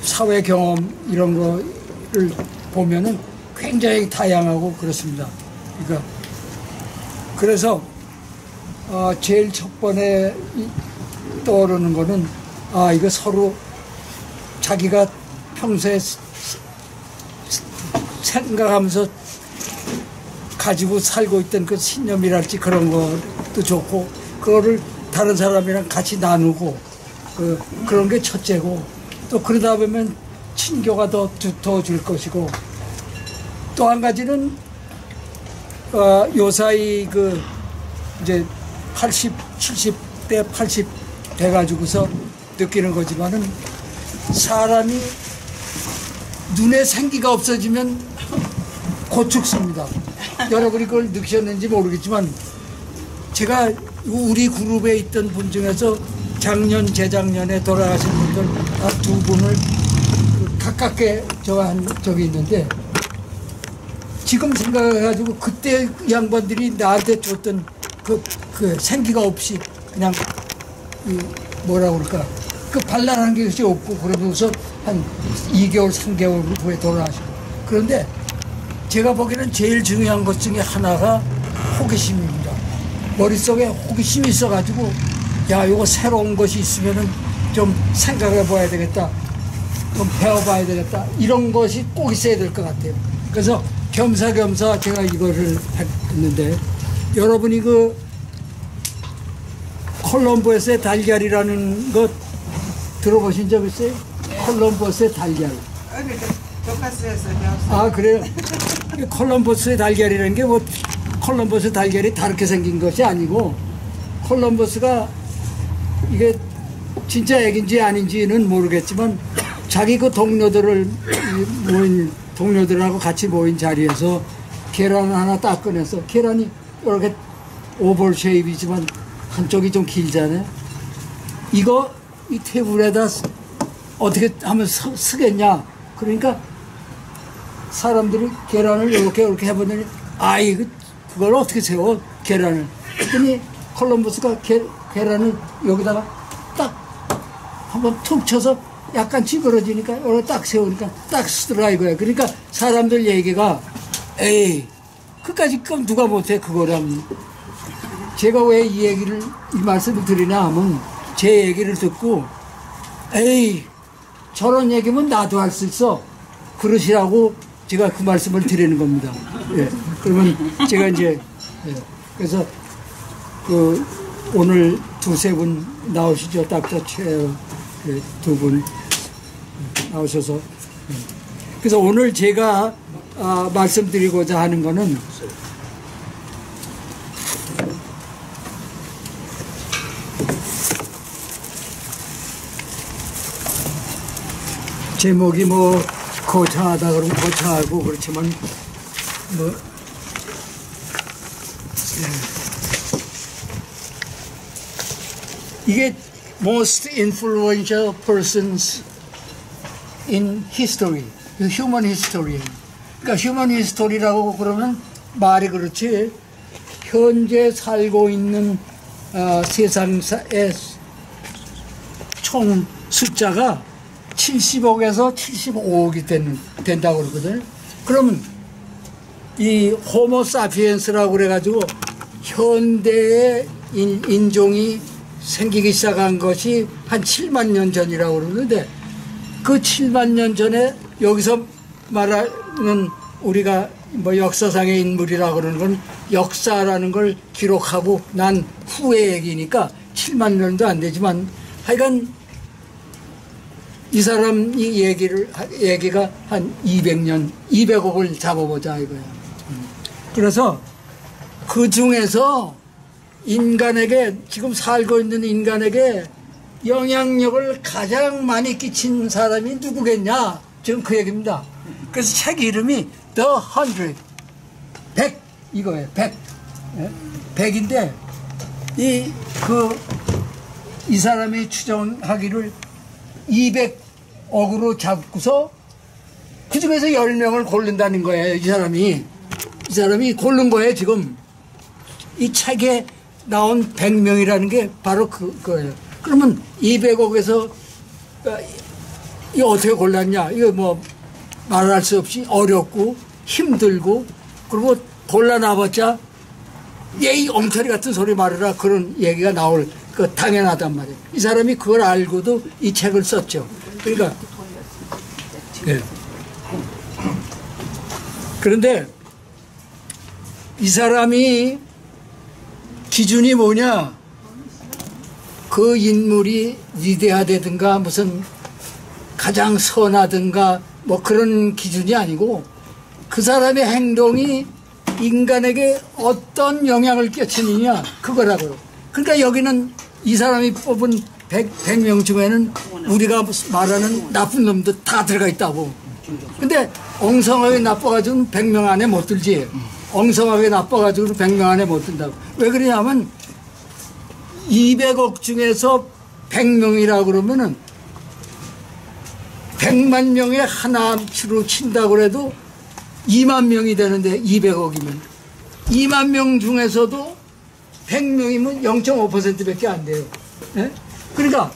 사회 경험 이런 거를 보면은 굉장히 다양하고 그렇습니다. 그러니까 그래서 제일 첫 번에 떠오르는 거는 이거 서로 자기가 평소에 생각하면서 가지고 살고 있던 그 신념이랄지 그런 것도 좋고 그거를 다른 사람이랑 같이 나누고 그런 게 첫째고 또 그러다 보면 친교가 더 두터워질 것이고 또 한 가지는 요사이 이제 80, 70대, 80 돼가지고서 느끼는 거지만은 사람이 눈에 생기가 없어지면 곧 죽습니다. 여러분이 그걸 느끼셨는지 모르겠지만 제가 우리 그룹에 있던 분 중에서 작년, 재작년에 돌아가신 분들 두 분을 가깝게 한 적이 있는데 지금 생각해가지고 그때 양반들이 나한테 줬던 그 생기가 없이 그냥 뭐라 그럴까 발랄한 것이 없고 그러면서 한 2개월, 3개월 후에 돌아가시고 그런데 제가 보기에는 제일 중요한 것 중에 하나가 호기심입니다. 머릿속에 호기심이 있어가지고 요거 새로운 것이 있으면은 좀 생각해 봐야 되겠다. 좀 배워봐야 되겠다. 이런 것이 꼭 있어야 될 것 같아요. 그래서 겸사겸사 제가 이거를 했는데 여러분이 콜럼버스의 달걀이라는 것 들어보신 적 있어요? 콜럼버스의 달걀. 그래요? 콜럼버스의 달걀이라는 게 콜럼버스 달걀이 다르게 생긴 것이 아니고 콜럼버스가 이게 진짜 애기인지 아닌지는 모르겠지만 자기 동료들하고 같이 모인 자리에서 계란을 하나 딱 꺼내서 계란이 이렇게 오벌 쉐입이지만 한쪽이 좀 길잖아요. 이거 이 테이블에다 어떻게 하면 쓰겠냐. 그러니까 사람들이 계란을 이렇게 해보더니 그걸 어떻게 세워 계란을. 그랬더니 콜럼버스가 계란을 여기다가 딱 한번 툭 쳐서 약간 찌그러지니까 이렇게 딱 세우니까 딱 쓰더라 이거야. 그러니까 사람들 얘기가 그까짓 건 누가 못해 그거라면. 제가 왜 이 말씀을 드리냐 하면 제 얘기를 듣고 저런 얘기면 나도 할 수 있어 그러시라고 제가 그 말씀을 드리는 겁니다. 그러면 제가 이제 그래서 오늘 두세 분 나오시죠. 닥터 최 두 분 나오셔서 그래서 오늘 제가 말씀드리고자 하는 거는 제목이 거창하다 그러면 거창하고 그렇지만 이게 most influential persons in history, human history. 그러니까 human history라고 그러면 말이 그렇지 현재 살고 있는 세상의 총 숫자가 70억에서 75억이 된다고 그러거든요. 그러면 이 호모 사피엔스라고 그래가지고 현대의 인종이 생기기 시작한 것이 한 7만 년 전이라고 그러는데 그 7만 년 전에 여기서 말하는 우리가 역사상의 인물이라고 그러는 건 역사라는 걸 기록하고 난 후의 얘기니까 7만 년도 안 되지만 하여간 이 사람 얘기가 한 200년, 200억을 잡아보자 이거야. 그래서 그 중에서 인간에게 지금 살고 있는 인간에게 영향력을 가장 많이 끼친 사람이 누구겠냐 지금 그 얘기입니다. 그래서 책 이름이 The 100 이거예요. 100인데 이 사람이 추정하기를 200억으로 잡고서 그 중에서 10명을 고른다는 거예요. 이 사람이 고른 거예요. 지금 이 책에 나온 100명이라는 게 바로 그거예요. 그러면 200억에서 이거 어떻게 골랐냐? 이거 뭐 말할 수 없이 어렵고 힘들고 그리고 골라놔봤자 예의 엉터리 같은 소리 말해라 그런 얘기가 나올 그 당연하단 말이에요. 이 사람이 그걸 알고도 이 책을 썼죠. 그러니까 예. 그런데 이 사람이 기준이 뭐냐? 그 인물이 위대하다든가 무슨 가장 선하든가 뭐 그런 기준이 아니고 그 사람의 행동이 인간에게 어떤 영향을 끼치느냐 그거라고요. 그러니까 여기는 이 사람이 뽑은 100명 중에는 우리가 말하는 나쁜 놈도 다 들어가 있다고. 근데 엉성하게 나빠가지고는 100명 안에 못 들지. 엉성하게 나빠가지고는 100명 안에 못 든다고. 왜 그러냐면 200억 중에서 100명이라고 그러면은 100만 명에 하나로 친다고 해도 2만 명이 되는데 200억이면 2만 명 중에서도 100명이면 0.5%밖에 안 돼요. 예? 그러니까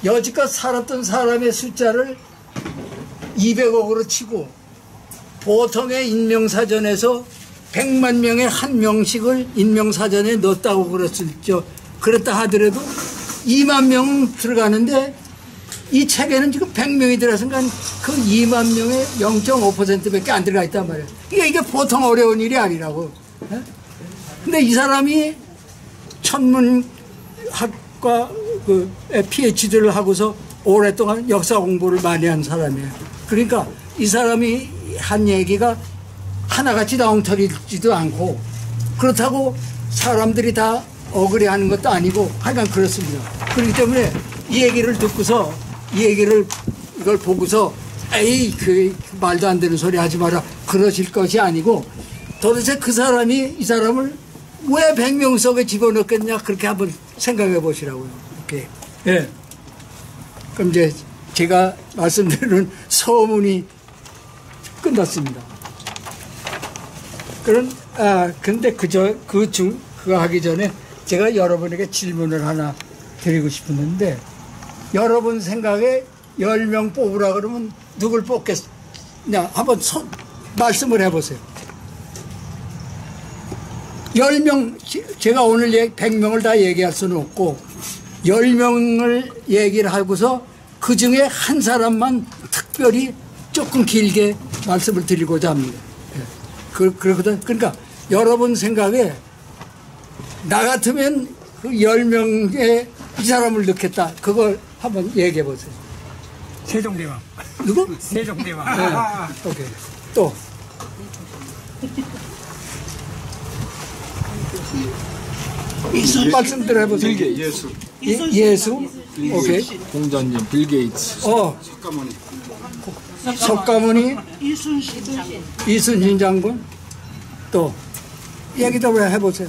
여지껏 살았던 사람의 숫자를 200억으로 치고 보통의 인명사전에서 100만 명에 한 명씩을 인명사전에 넣었다고 그랬다 하더라도 2만 명 들어가는데 이 책에는 지금 100명이 들어갔으니까 그 2만 명의 0.5%밖에 안 들어가 있단 말이에요. 이게 보통 어려운 일이 아니라고. 근데 이 사람이 천문학과 그 PhD를 하고서 오랫동안 역사 공부를 많이 한 사람이에요. 그러니까 이 사람이 한 얘기가 하나같이 엉터리지도 않고 그렇다고 사람들이 다 억울해하는 것도 아니고 하여간 그렇습니다. 그렇기 때문에 이 얘기를 듣고서 이걸 보고서 에이 그 말도 안 되는 소리 하지 마라 그러실 것이 아니고 도대체 그 사람이 이 사람을 왜 100명 속에 집어넣겠냐 그렇게 한번 생각해 보시라고요. 이렇게. 예. 그럼 이제 제가 말씀드리는 서문이 끝났습니다. 근데 그거 하기 전에 제가 여러분에게 질문을 하나 드리고 싶었는데 여러분 생각에 10명 뽑으라 그러면 누굴 뽑겠냐? 한번 말씀을 해보세요. 10명, 제가 오늘 100명을 다 얘기할 수는 없고 10명을 얘기를 하고서 그 중에 한 사람만 특별히 조금 길게 말씀을 드리고자 합니다. 그러거든. 그러니까 여러분 생각에 나 같으면 그 10명에 이 사람을 넣겠다. 그걸 한번 얘기해 보세요. 세종대왕. 누구? 세종대왕. 네. 오케이. 또. 말씀들 해보세요. 빌 예수. 예수? 오케이. 공자님, 빌 게이츠. 석가모니. 이순신 장군. 또. 얘기도 왜 해보세요.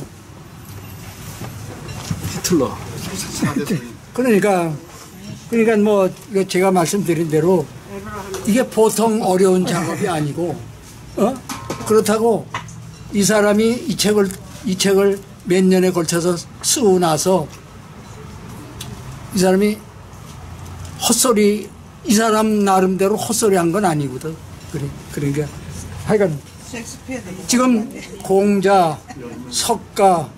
히틀러. 그러니까 뭐 제가 말씀드린 대로 이게 보통 어려운 작업이 아니고 그렇다고 이 사람이 이 책을 몇 년에 걸쳐서 쓰고 나서 이 사람이 헛소리 이 사람 나름대로 헛소리 한 건 아니거든. 그러니까 하여간 지금 공자, 석가,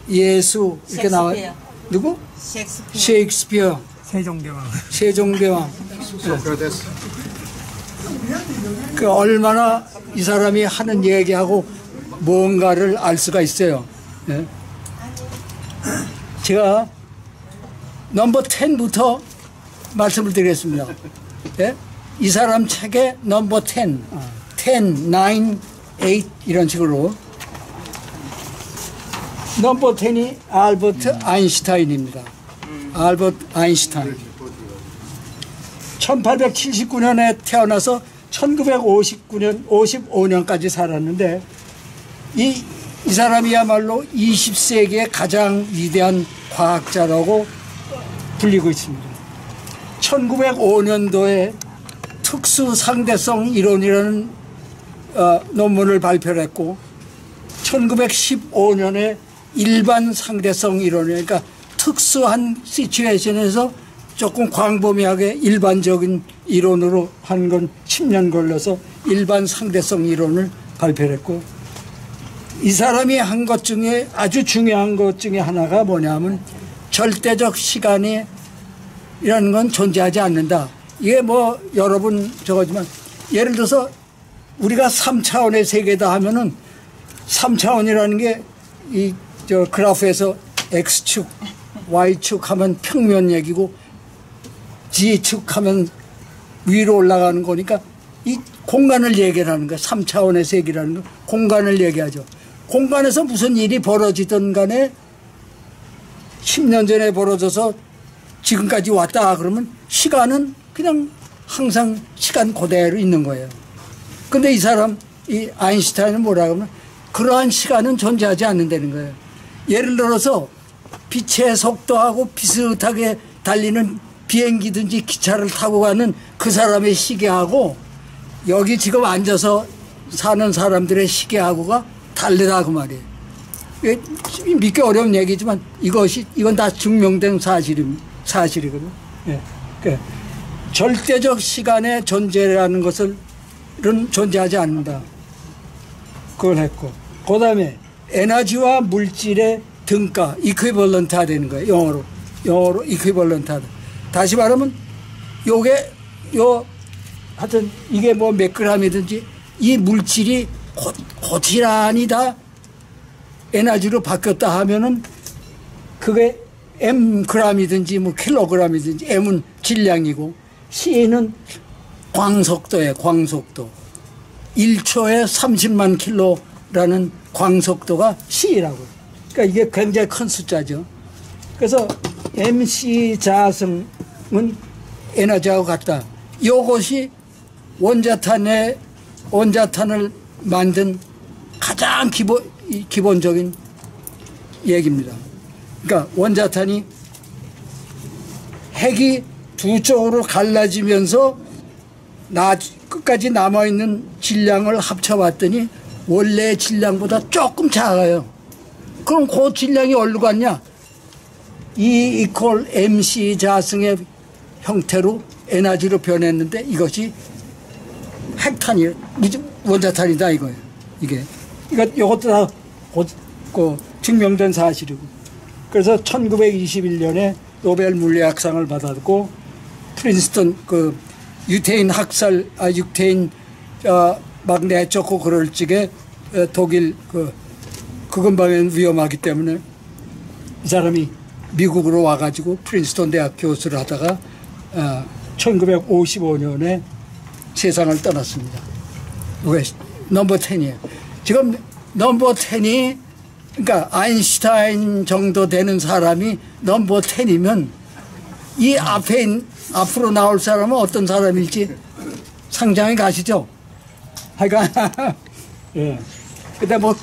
예수 이렇게 나와요. 누구? 셰익스피어. 세종대왕. 소크라테스. 그 얼마나 이 사람이 하는 얘기하고 뭔가를 알 수가 있어요. 예? 제가 넘버 10부터 말씀을 드리겠습니다. 예? 이 사람 책에 넘버 10, 9, 8 이런 식으로 넘버 10이 알버트 아인슈타인입니다. 알버트 아인슈타인. 1879년에 태어나서 1955년까지 살았는데 이 사람이야말로 20세기의 가장 위대한 과학자라고 불리고 있습니다. 1905년도에 특수상대성 이론이라는 논문을 발표를 했고 1915년에 일반 상대성 이론, 그러니까 특수한 시츄에이션에서 조금 광범위하게 일반적인 이론으로 한 건 10년 걸려서 일반 상대성 이론을 발표를 했고, 이 사람이 한 것 중에 아주 중요한 것 중에 하나가 뭐냐면 절대적 시간이 이라는 건 존재하지 않는다. 이게 뭐 여러분 저거지만 예를 들어서 우리가 3차원의 세계다 하면은 3차원이라는 게 이 저 그래프에서 X축, Y축 하면 평면 얘기고 G축 하면 위로 올라가는 거니까 이 공간을 얘기하는 거야. 3차원의 세계라는 거 공간을 얘기하죠. 공간에서 무슨 일이 벌어지든 간에 10년 전에 벌어져서 지금까지 왔다 그러면 시간은 그냥 항상 시간 그대로 있는 거예요. 근데 이 사람, 이 아인슈타인은 뭐라 하면 그러한 시간은 존재하지 않는다는 거예요. 예를 들어서 빛의 속도하고 비슷하게 달리는 비행기든지 기차를 타고 가는 그 사람의 시계하고 여기 지금 앉아서 사는 사람들의 시계하고가 다르다 그 말이에요. 믿기 어려운 얘기지만 이건 다 증명된 사실이거든요. 예. 그러니까 절대적 시간의 존재라는 것은 존재하지 않는다. 그걸 했고, 그 다음에 에너지와 물질의 등가, 이퀴벌런트가 되는 거예요. 영어로 이퀴벌런트하다. 다시 말하면 하여튼 이게 뭐 몇 그램이든지 이 물질이 고스란히 다 에너지로 바뀌었다 하면은 그게 M g이든지 뭐 킬로그램이든지 M은 질량이고 C는 광속도예요. 광속도. 1초에 30만 킬로라는 광속도가 C라고. 그러니까 이게 굉장히 큰 숫자죠. 그래서 MC 자승은 에너지하고 같다. 이것이 원자탄을 만든 가장 기본적인 얘기입니다. 그러니까 원자탄이 핵이 두 쪽으로 갈라지면서 끝까지 남아있는 질량을 합쳐봤더니 원래 질량보다 조금 작아요. 그럼 그 질량이 어디로 갔냐? E = MC 자승의 형태로 에너지로 변했는데 이것이 핵탄이에요. 원자탄이다 이거예요. 이것도 다 증명된 사실이고. 그래서 1921년에 노벨 물리학상을 받았고 프린스턴 유태인 막 내쫓고 그럴 적에 독일 그건방에는 위험하기 때문에 이 사람이 미국으로 와가지고 프린스턴 대학 교수를 하다가 1955년에 세상을 떠났습니다. 넘버 10이에요. 지금 넘버 10이 그러니까 아인슈타인 정도 되는 사람이 넘버 10이면 이 앞으로 나올 사람은 어떤 사람일지 상상이 가시죠? 하여간 예. 근데 뭐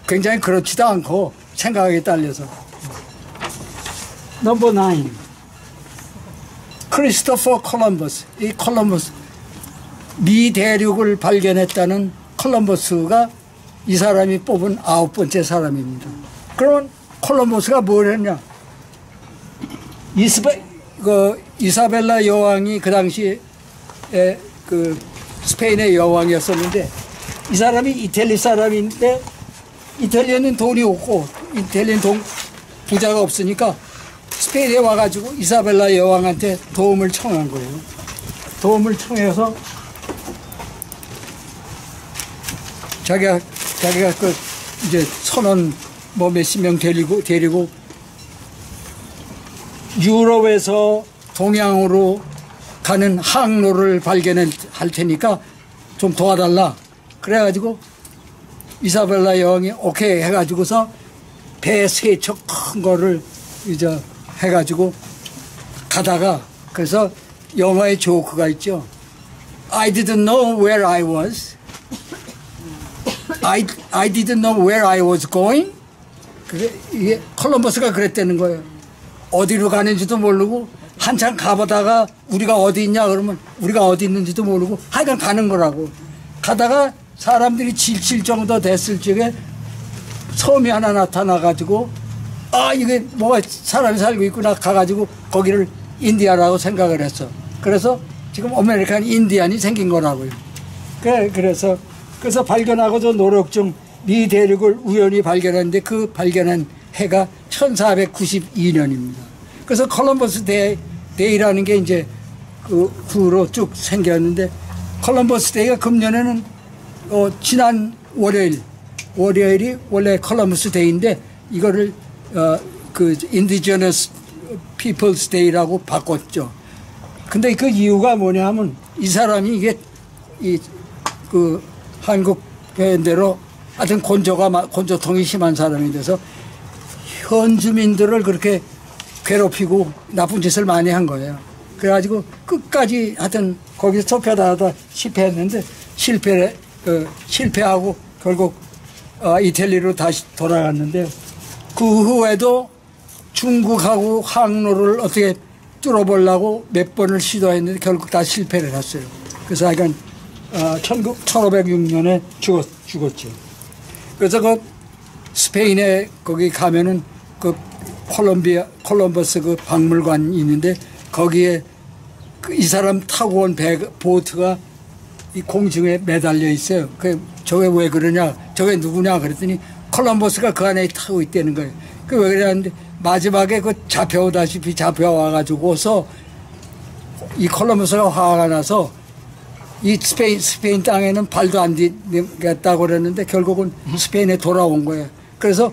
굉장히 그렇지도 않고 생각에 딸려서. 넘버 9 크리스토퍼 콜럼버스. 이 콜럼버스 미 대륙을 발견했다는 콜럼버스가 이 사람이 뽑은 9번째 사람입니다. 그러면 콜럼버스가 뭘 했냐? 이사벨라 여왕이 그 당시에 스페인의 여왕이었었는데 이 사람이 이탈리 사람인데 이탈리아는 돈이 없고 이탈리아는 부자가 없으니까 스페인에 와가지고 이사벨라 여왕한테 도움을 청한 거예요. 도움을 청해서 자기가 이제 선원 뭐 몇십 명 데리고 유럽에서 동양으로 가는 항로를 발견할 테니까 좀 도와달라. 그래가지고 이사벨라 여왕이 오케이 해가지고서 배 세 척 큰 거를 이제 해가지고 가다가 그래서 영화의 조크가 있죠. I didn't know where I was. I didn't know where I was going. 이게 콜럼버스가 그랬다는 거예요. 어디로 가는지도 모르고 한참 가보다가 우리가 어디 있냐 그러면 우리가 어디 있는지도 모르고 하여간 가는 거라고. 가다가 사람들이 지칠 정도 됐을 적에 섬이 하나 나타나가지고 이게 뭐가 사람이 살고 있구나 가가지고 거기를 인디아라고 생각을 했어. 그래서 지금 아메리칸 인디안이 생긴 거라고요. 그래서 발견하고 저 노력 중 미 대륙을 우연히 발견했는데 그 발견한 해가 1492년입니다. 그래서 콜럼버스 데이라는 게 이제 그 후로 쭉 생겼는데 콜럼버스 데이가 금년에는 지난 월요일이 원래 콜럼버스 데이인데 이거를 그 인디지너스 피플스 데이라고 바꿨죠. 근데 그 이유가 뭐냐면 이 사람이 이게 그 한국 표현대로 하여튼 곤조통이 심한 사람이 돼서 현주민들을 그렇게 괴롭히고 나쁜 짓을 많이 한 거예요. 그래가지고 끝까지 하여튼 거기서 쫓겨다 하다 실패했는데 실패하고 결국 이탈리아로 다시 돌아갔는데 그 후에도 중국하고 항로를 어떻게 뚫어보려고 몇 번을 시도했는데 결국 다 실패를 했어요. 그래서 하여간 1506년에 죽었죠. 그래서 그 스페인에 거기 가면은 그 콜럼버스 그 박물관이 있는데 거기에 이 사람 타고 온 보트가 이 공중에 매달려 있어요. 저게 왜 그러냐, 저게 누구냐 그랬더니 콜럼버스가 그 안에 타고 있다는 거예요. 그 왜 그랬는데 마지막에 그 잡혀오다시피 잡혀와가지고서 이 콜럼버스가 화가 나서 이 스페인 땅에는 발도 안 디겠다고 그랬는데 결국은 스페인에 돌아온 거예요. 그래서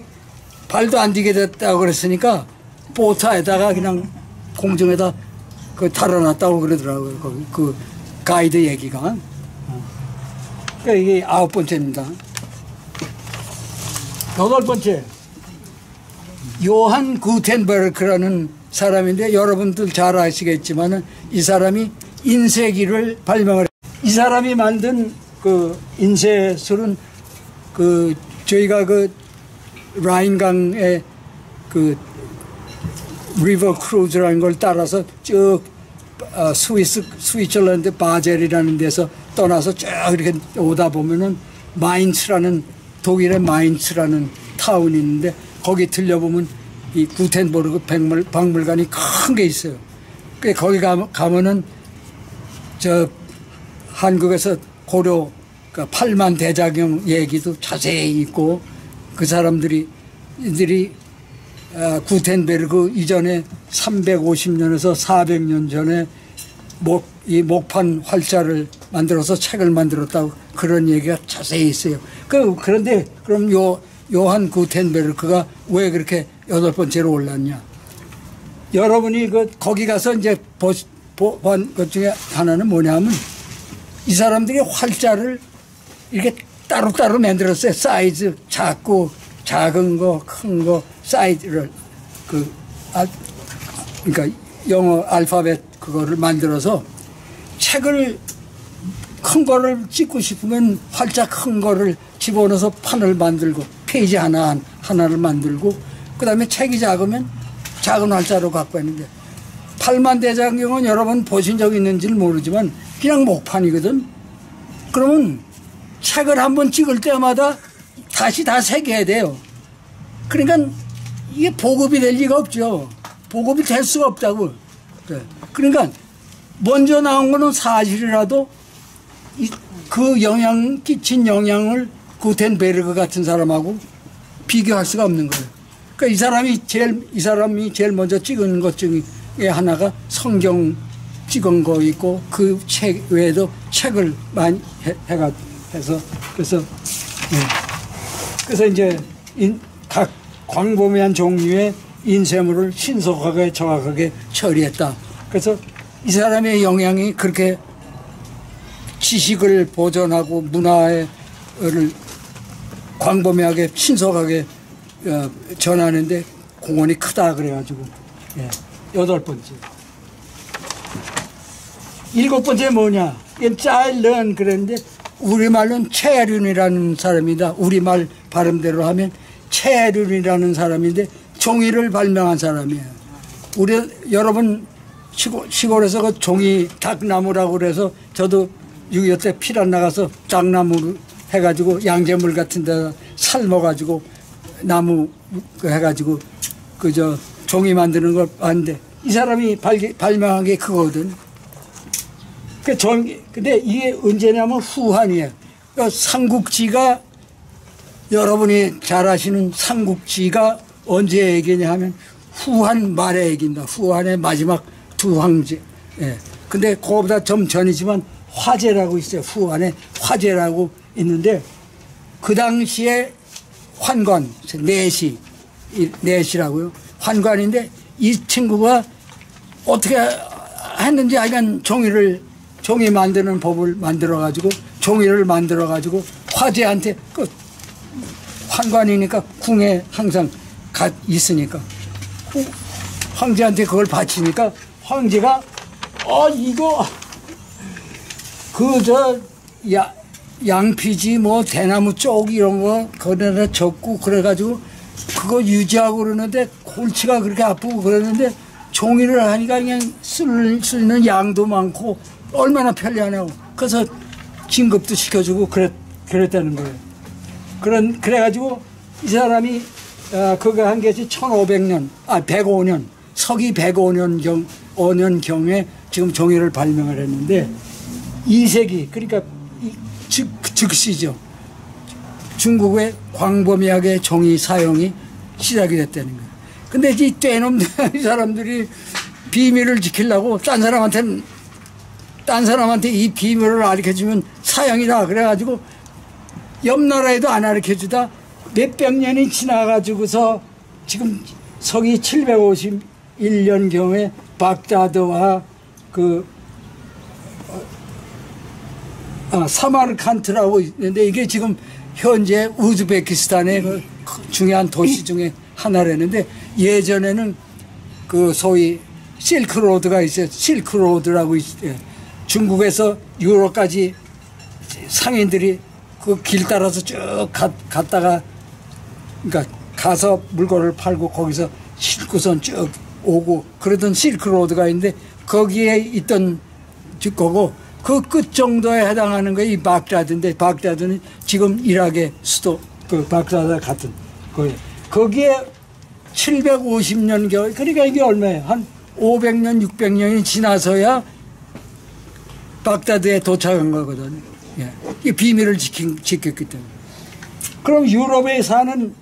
발도 안 디게 됐다고 그랬으니까 보트에다가 그냥 공중에다 그 달아놨다고 그러더라고요. 거기 그 가이드 얘기가. 그러니까 이게 9번째입니다. 8번째. 요한 구텐베르크라는 사람인데 여러분들 잘 아시겠지만은 이 사람이 인쇄기를 발명을 이 사람이 만든 그 인쇄술은 그 저희가 그 라인강의 그 리버 크루즈라는 걸 따라서 쭉 스위스랜드 바젤이라는 데서 떠나서 쭉 이렇게 오다 보면은 마인츠라는 독일의 마인츠라는 타운이 있는데 거기 들려보면 이 구텐베르크 박물관이 큰 게 있어요. 거기 가면은 저 한국에서 고려 그러니까 8만 대장경 얘기도 자세히 있고 그 사람들이 구텐베르크 이전에 350년에서 400년 전에 이 목판 활자를 만들어서 책을 만들었다고 그런 얘기가 자세히 있어요. 그런데 그럼 요한 구텐베르크가 왜 그렇게 8번째로 올랐냐? 여러분이 거기 가서 이제 본 것 중에 하나는 뭐냐면 이 사람들이 활자를 이렇게 따로따로 만들었어요. 사이즈 작고 작은 거, 큰 거, 사이즈를 그러니까 영어 알파벳 그거를 만들어서 책을 큰 거를 찍고 싶으면 활자 큰 거를 집어넣어서 판을 만들고 페이지 하나를 만들고 그다음에 책이 작으면 작은 활자로 갖고 있는데 8만 대장경은 여러분 보신 적 있는지는 모르지만 그냥 목판이거든. 그러면 책을 한번 찍을 때마다 다시 다 새겨야 돼요. 그러니까 이게 보급이 될 리가 없죠. 보급이 될 수가 없다고. 그러니까 먼저 나온 거는 사실이라도 그 끼친 영향을 구텐베르크 같은 사람하고 비교할 수가 없는 거예요. 그러니까 이 사람이 제일 먼저 찍은 것 중에 하나가 성경 찍은 거 있고 그 책 외에도 책을 많이 해서 그래서 이제 각 광범위한 종류의 인쇄물을 신속하게 정확하게 처리했다. 그래서 이 사람의 영향이 그렇게 지식을 보존하고 문화를 광범위하게 신속하게 전하는데 공헌이 크다 그래가지고 8번째. 7번째 뭐냐? 이건 짜일런 그랬는데 우리말로는 채륜이라는 사람이다. 우리말 발음대로 하면 채륜이라는 사람인데 종이를 발명한 사람이에요. 여러분 시골에서 그 종이 닭나무라고 그래서 저도 6.25 때 피란 나가서 닭나무를 해가지고 양재물 같은 데다 삶아가지고 나무 해가지고 종이 만드는 걸 봤는데 이 사람이 발명한 게 그거거든. 근데 이게 언제냐면 후한이에요. 그러니까 삼국지가 여러분이 잘 아시는 삼국지가 언제 얘기냐 하면 후한 말에 얘기입니다. 후한의 마지막 두 황제. 예. 근데 그거보다 좀 전이지만 화제라고 있어요. 후한의 화제라고 있는데 그 당시에 환관, 내시라고요. 환관인데 이 친구가 어떻게 했는지 하여간 종이 만드는 법을 만들어가지고 종이를 만들어가지고 화제한테 그 환관이니까 궁에 항상 있으니까 황제한테 그걸 바치니까 황제가 이거 양피지 뭐 대나무 쪽 이런 거 거기다 적고 그래가지고 그거 유지하고 그러는데 골치가 그렇게 아프고 그러는데 종이를 하니까 그냥 쓸 수 있는 양도 많고 얼마나 편리하냐고. 그래서 진급도 시켜주고 그랬다는 거예요. 그래가지고 이 사람이 그거 한 것이 105년 서기 105년경에 지금 종이를 발명을 했는데 2세기 그러니까 즉시죠. 중국의 광범위하게 종이 사용이 시작이 됐다는 거예요. 근데 이 떼놈 이 사람들이 비밀을 지키려고 딴 사람한테 이 비밀을 가르쳐주면 사형이다 그래가지고 옆 나라에도 안 가르쳐주다 몇백 년이 지나가지고서 지금 서기 751년경에 baghdad와 사마르칸트라고 있는데 이게 지금 현재 우즈베키스탄의 그 중요한 도시 중에 하나라는데 예전에는 그 소위 실크로드가 있어요. 실크로드라고 있어요. 중국에서 유럽까지 상인들이 그 길 따라서 쭉 갔다가 그러니까 가서 물건을 팔고 거기서 싣고선 쭉 오고 그러던 실크로드가 있는데 거기에 있던 거고 그 끝 정도에 해당하는 게 이 baghdad인데 baghdad는 지금 이락의 수도 그 baghdad 같은 거예요. 거기에 750년 그러니까 이게 얼마예요? 한 500년 600년이 지나서야 baghdad에 도착한 거거든요. 예. 이 비밀을 지켰기 때문에. 그럼 유럽에 사는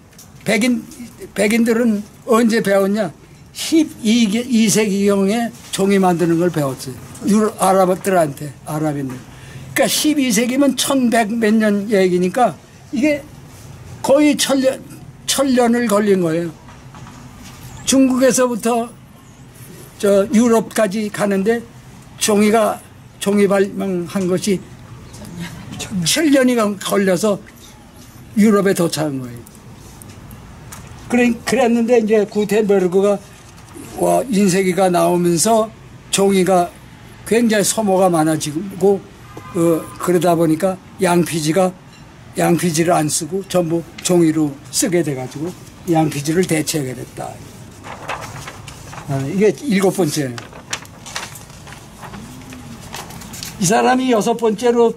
백인들은 언제 배웠냐? 12세기경에 종이 만드는 걸 배웠어요. 아랍인들. 그러니까 12세기면 1100 몇 년 얘기니까 이게 거의 천년을 걸린 거예요. 중국에서부터 유럽까지 가는데 종이 발명한 것이 7년이 걸려서 유럽에 도착한 거예요. 그랬는데 이제 구텐베르그가 인쇄기가 나오면서 종이가 굉장히 소모가 많아지고 그러다 보니까 양피지를 안 쓰고 전부 종이로 쓰게 돼가지고 양피지를 대체하게 됐다. 이게 7번째예요. 이 사람이 6번째로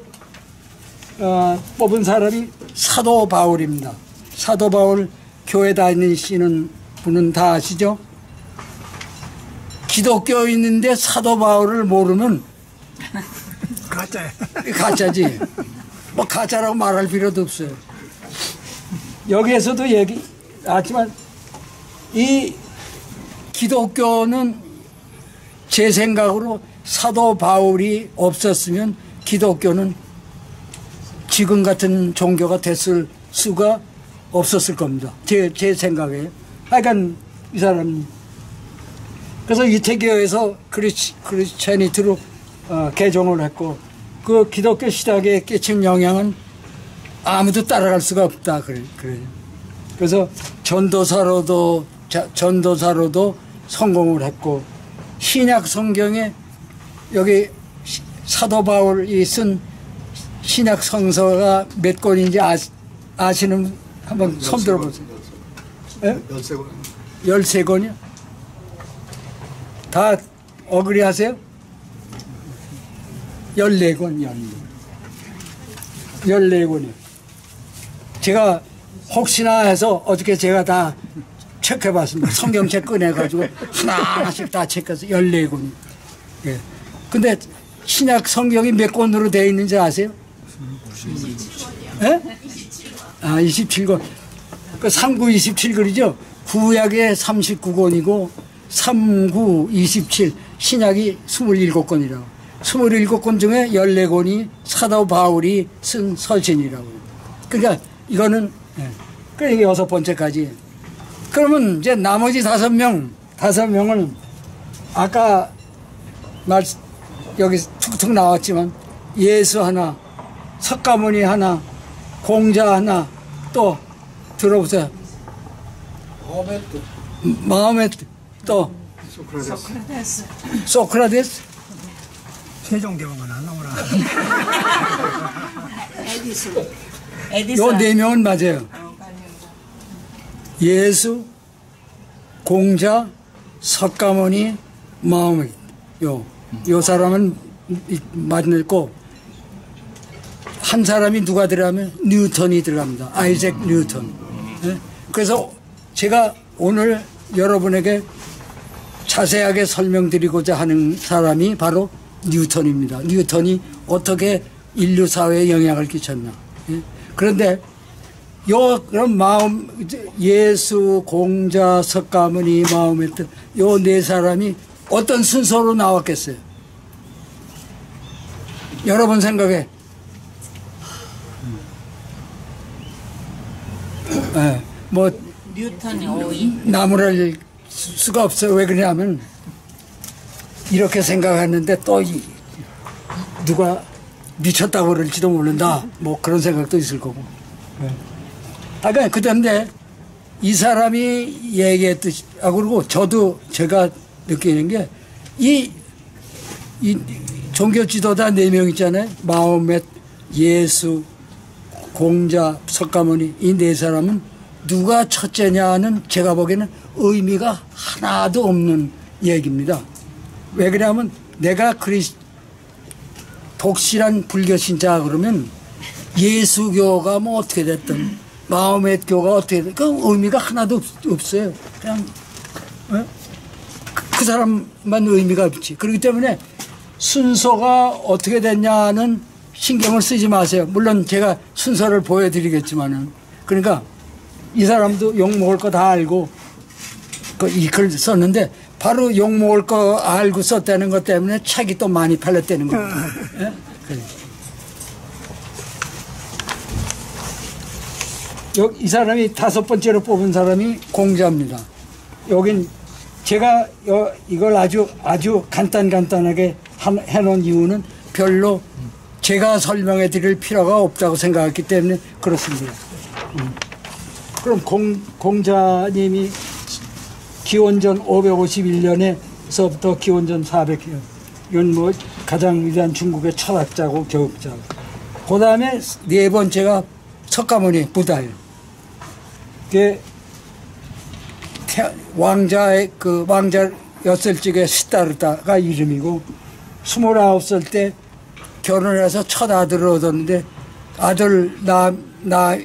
뽑은 사람이 사도 바울입니다. 사도 바울 교회 다니시는 분은 다 아시죠? 기독교인인데 사도 바울을 모르면 가짜지. 뭐 가짜라고 말할 필요도 없어요. 여기에서도 하지만 이 기독교는 제 생각으로 사도 바울이 없었으면 기독교는 지금 같은 종교가 됐을 수가 없었을 겁니다. 제 생각에. 하여간 이 사람이. 그래서 이태교에서 크리스찬이트로 개종을 했고 그 기독교 시작에 끼친 영향은 아무도 따라갈 수가 없다. 그래요. 그래서 전도사로도 성공을 했고 신약 성경에 여기 사도 바울이 쓴 신약 성서가 몇 권인지 아시는 한번 손 들어보세요. 13권. 13권이요? 다 어그리 하세요? 14권. 14권이요. 제가 혹시나 해서 어저께 제가 다 체크해봤습니다. 성경책 꺼내가지고 하나하나씩 다 체크해서 14권이. 예. 근데 신약 성경이 몇 권으로 되어 있는지 아세요? 27권이요. 예? 아, 27권. 그 3구 27글이죠. 구약에 39권이고 3구 27, 신약이 27권이라고. 27권 중에 14권이 사도 바울이 쓴 서신이라고. 그러니까 이거는, 예. 그러니까 6번째까지. 그러면 이제 나머지 5명은 아까 여기 툭툭 나왔지만 예수 하나, 석가모니 하나, 공자 하나, 또 들어보세요. 마호메트, 또 소크라테스. 세종대왕은 안 나오나. 요 4명은 맞아요. 예수, 공자, 석가모니, 마호메트. 요 사람은 맞고, 한 사람이 누가 들어가면 뉴턴이 들어갑니다. 아이작 뉴턴. 네? 그래서 제가 오늘 여러분에게 자세하게 설명드리고자 하는 사람이 바로 뉴턴입니다. 뉴턴이 어떻게 인류 사회에 영향을 끼쳤나. 네? 그런데 그럼 예수, 공자, 석가모니, 마호메트 요 4사람이 어떤 순서로 나왔겠어요? 여러분 생각에. 네, 뭐 뉴턴이 5위. 나무랄 수가 없어요. 왜 그러냐면 이렇게 생각했는데 또 누가 미쳤다고 그럴지도 모른다. 뭐 그런 생각도 있을 거고. 네. 그런데 이 사람이 얘기했듯이, 그리고 제가 느끼는 게 이 종교 지도자 4명 있잖아요. 마호메트, 예수, 공자, 석가모니 이 4사람은 누가 첫째냐는 제가 보기에는 의미가 하나도 없는 얘기입니다. 왜 그러냐면 내가 독실한 불교 신자 그러면 예수교가 뭐 어떻게 됐든 마호메트교가 어떻게 됐든 그 의미가 하나도 없어요. 그냥 그 사람만 의미가 없지. 그렇기 때문에 순서가 어떻게 됐냐는 신경을 쓰지 마세요. 물론 제가 순서를 보여드리겠지만은. 그러니까 이 사람도 욕먹을 거 다 알고 이 글 썼는데 바로 욕먹을 거 알고 썼다는 것 때문에 책이 또 많이 팔렸다는 거예요. 예? 그래. 이 사람이 5번째로 뽑은 사람이 공자입니다. 여긴 제가 이걸 아주 간단하게 해놓은 이유는 별로 제가 설명해 드릴 필요가 없다고 생각했기 때문에 그렇습니다. 그럼 공자님이 기원전 551년에서부터 기원전 400년. 이건 뭐 가장 위대한 중국의 철학자고 교육자고. 그 다음에 4번째가 석가모니 부다예요. 그게 왕자였을 적에 시다르다가 이름이고 29살 때 결혼해서 첫 아들을 얻었는데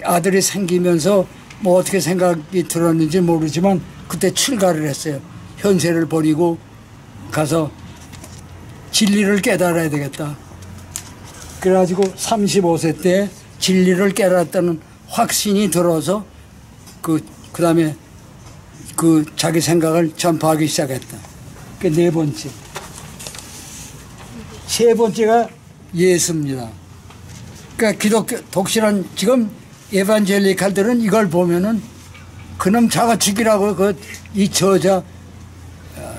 아들이 생기면서 뭐 어떻게 생각이 들었는지 모르지만 그때 출가를 했어요. 현세를 버리고 가서 진리를 깨달아야 되겠다. 그래가지고 35세 때 진리를 깨달았다는 확신이 들어서 그 다음에 자기 생각을 전파하기 시작했다. 그 4번째. 3번째가 예수입니다. 그러니까 기독교 독실한 지금 에반젤리칼들은 이걸 보면은 그놈 잡아 죽이라고 이 저자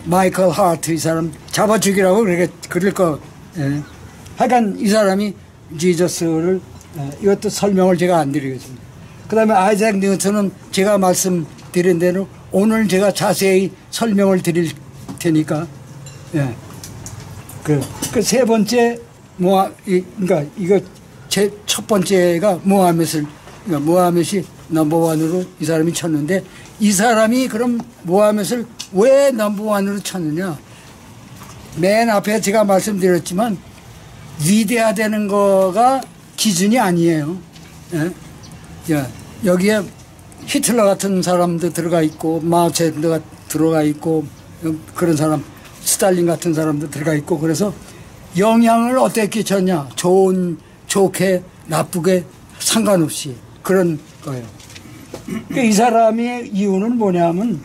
마이클 하트 이 사람 잡아 죽이라고 그럴 거. 예. 하여간 이 사람이 지저스를 이것도 설명을 제가 안 드리겠습니다. 그 다음에 아이작 뉴턴은 제가 말씀드린 대로 오늘 제가 자세히 설명을 드릴 테니까. 예. 그 3번째 그러니까 이거 제 첫 번째가 모하멧이 넘버원으로 이 사람이 쳤는데 이 사람이 그럼 모하멧을 왜 넘버원으로 쳤느냐? 맨 앞에 제가 말씀드렸지만 위대하다는 거가 기준이 아니에요. 예? 여기에 히틀러 같은 사람도 들어가 있고 마오체드가 들어가 있고 그런 사람 스탈린 같은 사람도 들어가 있고 그래서 영향을 어떻게 끼쳤냐 좋게 나쁘게 상관없이 그런 거예요. 그러니까 이 사람의 이유는 뭐냐면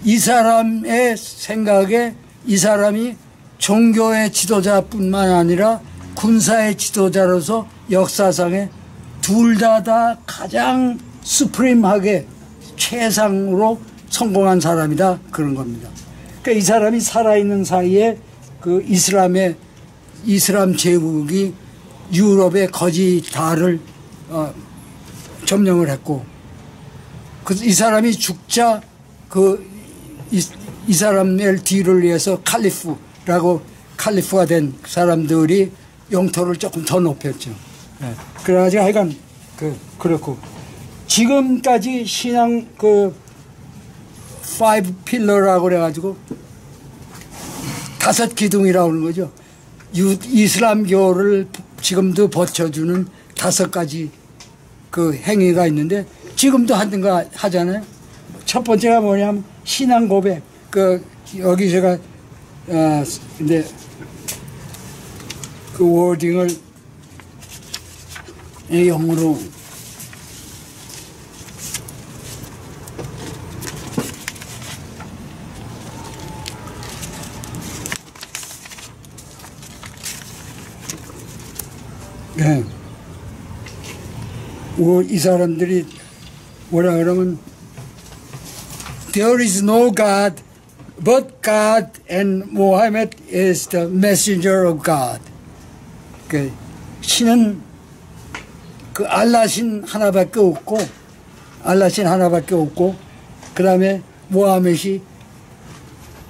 이 사람의 생각에 이 사람이 종교의 지도자뿐만 아니라 군사의 지도자로서 역사상에 둘 다 가장 수프림하게 최상으로 성공한 사람이다 그런 겁니다. 그러니까 이 사람이 살아있는 사이에 그 이슬람 제국이 유럽의 거지 다를 점령을 했고 이 사람이 죽자 이 사람의 뒤를 위해서 칼리프가 된 사람들이 영토를 조금 더 높였죠. 네. 그래가지고 하여간 그렇고 지금까지 신앙 five pillar라고 그래가지고 5 기둥이라고 하는 거죠. 이슬람교를 지금도 버텨주는 5가지 그 행위가 있는데 지금도 하는 거 하잖아요. 첫 번째가 뭐냐면 신앙 고백. 여기 제가 근데 그 워딩을 영어로 네. 이 사람들이 뭐라 그러면 There is no God but God and Muhammad is the messenger of God. 신은 그 알라신 하나밖에 없고 그 다음에 무하멧이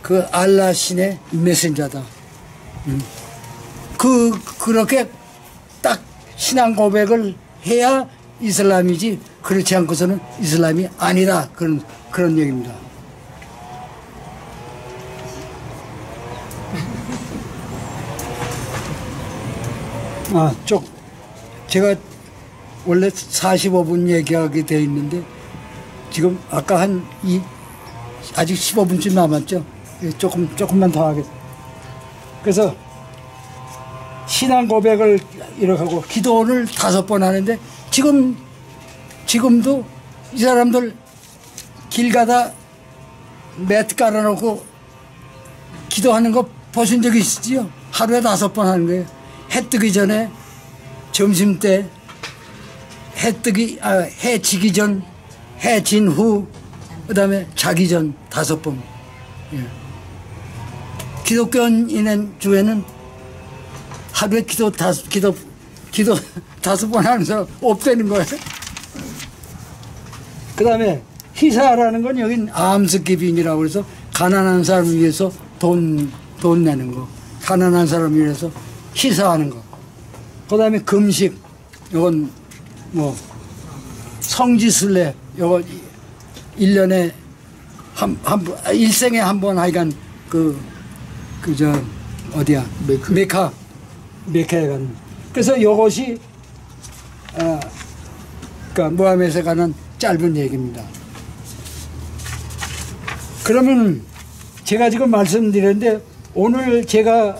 그 알라신의 메신저다. 그렇게 딱 신앙 고백을 해야 이슬람이지 그렇지 않고서는 이슬람이 아니다 그런 얘기입니다. 제가 원래 45분 얘기하게 돼 있는데 지금 아까 아직 15분쯤 남았죠. 조금만 더 하겠습니다. 그래서 신앙 고백을 이렇게 하고 기도를 5번 하는데 지금도 이 사람들 길 가다 매트 깔아놓고 기도하는 거 보신 적 있으시죠? 하루에 5번 하는 거예요. 해 뜨기 전에, 점심때, 해 지기 전, 해 진 후, 그 다음에 자기 전 5번. 예. 기독교인의 주에는 하루에 기도 5번 하는 사람 없다는 거예요. 그 다음에 희사라는 건 여긴 암스기빙이라고 해서 가난한 사람을 위해서 돈 내는 거. 가난한 사람을 위해서 희사하는 거. 그 다음에 금식. 이건 성지순례. 이거 1년에 일생에 한 번 하여간 어디야? 메카에 가는. 그래서 이것이 무하멧에 가는 짧은 얘기입니다. 그러면 제가 지금 말씀드렸는데 오늘 제가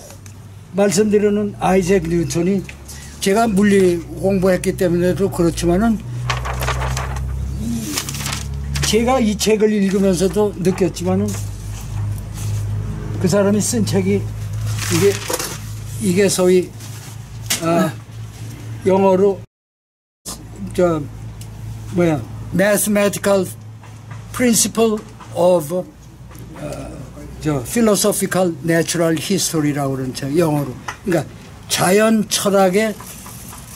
말씀드리는 아이작 뉴턴이 제가 물리 공부했기 때문에도 그렇지만은 제가 이 책을 읽으면서도 느꼈지만은 그 사람이 쓴 책이 이게 소위 영어로 Mathematical Principle of Philosophical Natural History라고 그러는 책, 영어로. 그러니까 자연 철학의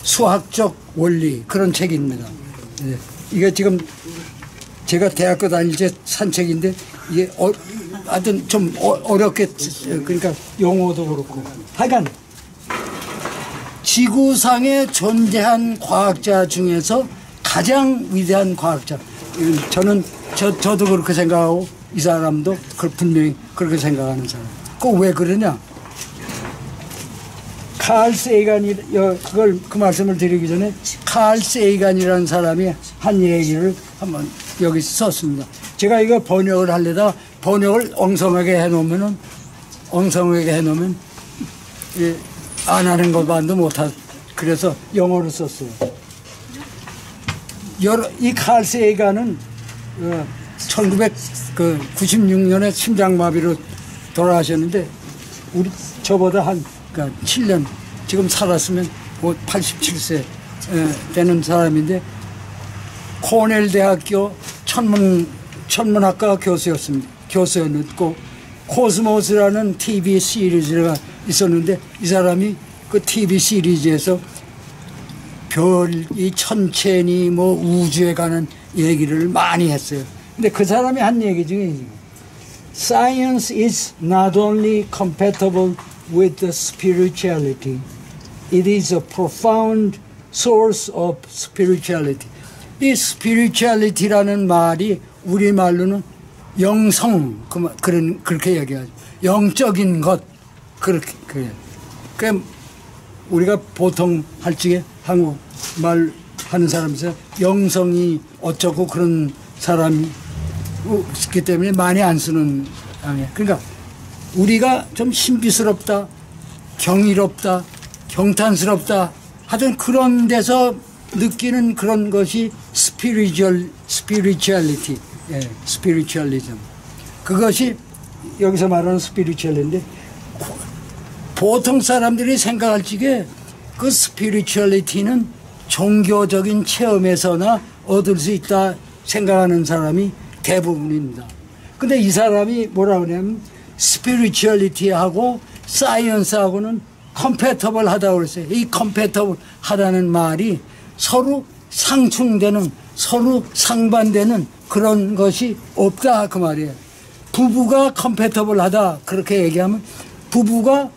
수학적 원리 그런 책입니다. 네. 이게 지금 제가 대학교 다닐 때 산 책인데 이게 하여튼 좀 어렵게 그러니까 용어도 그렇고 하여간 지구상에 존재한 과학자 중에서 가장 위대한 과학자. 저도 그렇게 생각하고 이 사람도 분명히 그렇게 생각하는 사람. 왜 그러냐? 칼 세이간이 그 말씀을 드리기 전에 칼 세이간이라는 사람이 한 얘기를 한번 여기 썼습니다. 제가 이거 번역을 하려다 번역을 엉성하게 해놓으면 예, 안 하는 것만도 못하. 그래서 영어로 썼어요. 이 칼 세이간은 1996년에 심장마비로 돌아가셨는데 우리 저보다 한 그러니까 7년 지금 살았으면 87세 되는 사람인데 코넬 대학교 천문학과 교수였고 코스모스라는 TV 시리즈가 있었는데 이 사람이 그 TV 시리즈에서 별이 천체니 뭐 우주에 관한 얘기를 많이 했어요. 근데 그 사람이 한 얘기 중에 Science is not only compatible with the spirituality, it is a profound source of spirituality. 이 spirituality라는 말이 우리말로는 영성 그렇게 얘기하죠. 영적인 것 그렇게 그래요. 그 우리가 보통 할 적에 한국말 하는 사람에서 영성이 어쩌고 그런 사람이 있기 때문에 많이 안 쓰는 방에. 그러니까 우리가 좀 신비스럽다, 경이롭다, 경탄스럽다 하여튼 그런 데서 느끼는 그런 것이 spirituality, 예, spiritualism. 그것이 여기서 말하는 spiritual인데 보통 사람들이 생각할 적에 그 spirituality는 종교적인 체험에서나 얻을 수 있다 생각하는 사람이 대부분입니다. 근데 이 사람이 뭐라 그러냐면 spirituality하고 science하고는 compatible 하다고 그랬어요. 이 compatible 하다는 말이 서로 상충되는 서로 상반되는 그런 것이 없다 그 말이에요. 부부가 compatible 하다 그렇게 얘기하면 부부가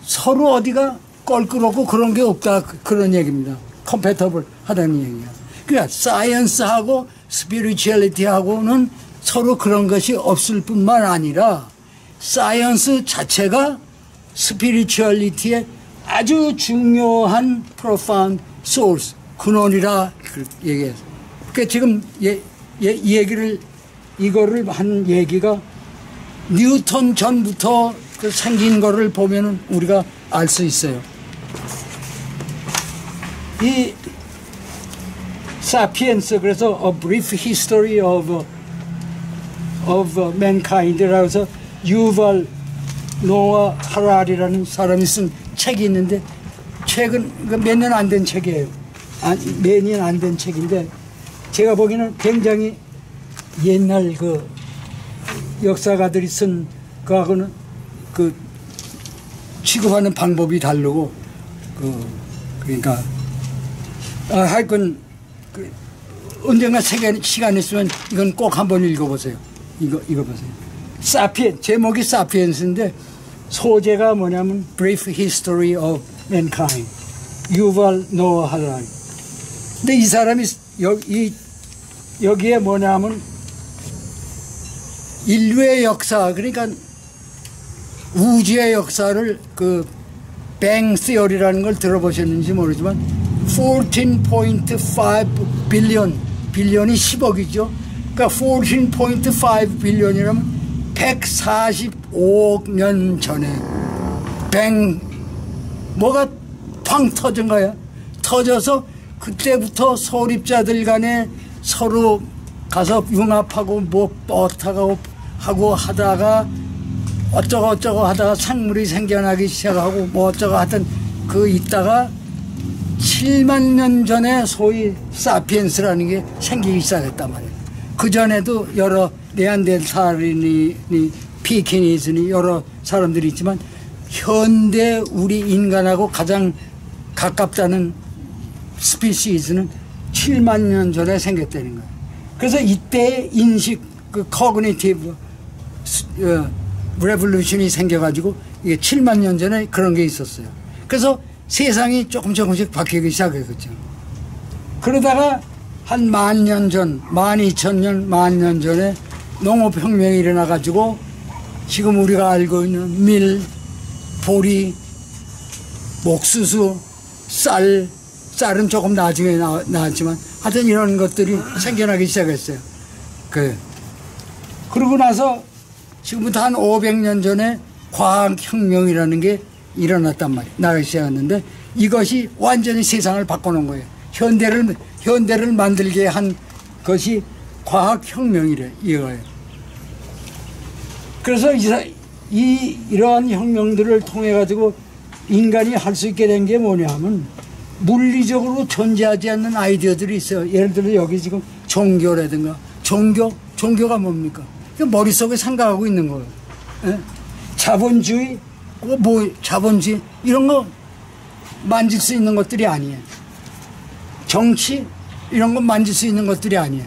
서로 어디가 껄끄럽고 그런 게 없다 그런 얘기입니다. compatible 하다는 얘기야. 그러니까 science하고 spirituality하고는 서로 그런 것이 없을 뿐만 아니라 science 자체가 spirituality의 아주 중요한 profound source 근원이라 얘기해요. 그러니까 지금 이 얘기를 이거를 한 얘기가 뉴턴 전부터 그 생긴 거를 보면은 우리가 알 수 있어요. 이 사피엔스 그래서 A Brief History of Mankind라고 해서 유발 노아 하라리라는 사람이 쓴 책이 있는데 최근 몇 년 안 된 책이에요. 몇 년 안 된 책인데 제가 보기에는 굉장히 옛날 그 역사가들이 쓴 그하고는 그 취급하는 방법이 다르고 그러니까 하여튼 그 언젠가 시간 있으면 이건 꼭 한번 읽어보세요. 이거 보세요. 사피엔 제목이 사피엔스인데 소재가 뭐냐면 Brief History of Mankind 유발 노아 하라리. 근데 이 사람이 여기에 뭐냐면 인류의 역사 그러니까 우주의 역사를 그 뱅 시어리라는 걸 들어보셨는지 모르지만 14.5 빌리언이 10억이죠. 그러니까 14.5 빌리언이라면 145억 년 전에 뭐가 팡 터진 거야. 터져서 그때부터 소립자들 간에 서로 가서 융합하고 뭐 뻗어가고 하고 하다가 어쩌고 하다가 상물이 생겨나기 시작하고 뭐 어쩌고 하여튼 그 있다가 7만 년 전에 소위 사피엔스라는 게 생기기 시작했단 말이에요. 그전에도 여러 네안데르탈인이 피키니즈니 여러 사람들이 있지만 현대 우리 인간하고 가장 가깝다는 스피시즈는 7만 년 전에 생겼다는 거예요. 그래서 이때 인식 그 코그니티브 레볼루션이 생겨가지고 이게 7만 년 전에 그런 게 있었어요. 그래서 세상이 조금씩 바뀌기 시작했죠. 그러다가 한 10,000년 전, 12,000년, 10,000년 전에 농업혁명이 일어나가지고 지금 우리가 알고 있는 밀, 보리, 옥수수, 쌀은 조금 나중에 나왔지만 하여튼 이런 것들이 생겨나기 시작했어요. 그러고 나서 지금부터 한 500년 전에 과학혁명이라는 게 일어났단 말이에요. 나기 시작했는데 이것이 완전히 세상을 바꿔놓은 거예요. 현대를 만들게 한 것이 과학혁명이래, 이거예요. 그래서 이러한 혁명들을 통해 가지고 인간이 할 수 있게 된 게 뭐냐 하면 물리적으로 존재하지 않는 아이디어들이 있어요. 예를 들어 여기 지금 종교라든가 종교가 뭡니까? 머릿속에 생각하고 있는 거예요. 예? 자본주의, 자본주의 이런 거 만질 수 있는 것들이 아니에요. 정치 이런 거 만질 수 있는 것들이 아니에요.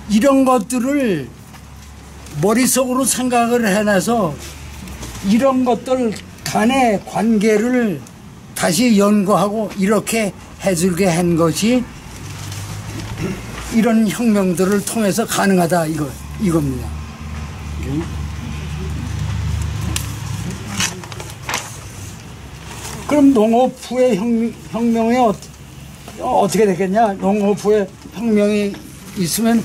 이런 것들을 머릿속으로 생각을 해놔서 이런 것들 간의 관계를 다시 연구하고 이렇게 해줄게 한 것이 이런 혁명들을 통해서 가능하다 이겁니다. 그럼 농업 후의 혁명이 어떻게 되겠냐? 농업 후의 혁명이 있으면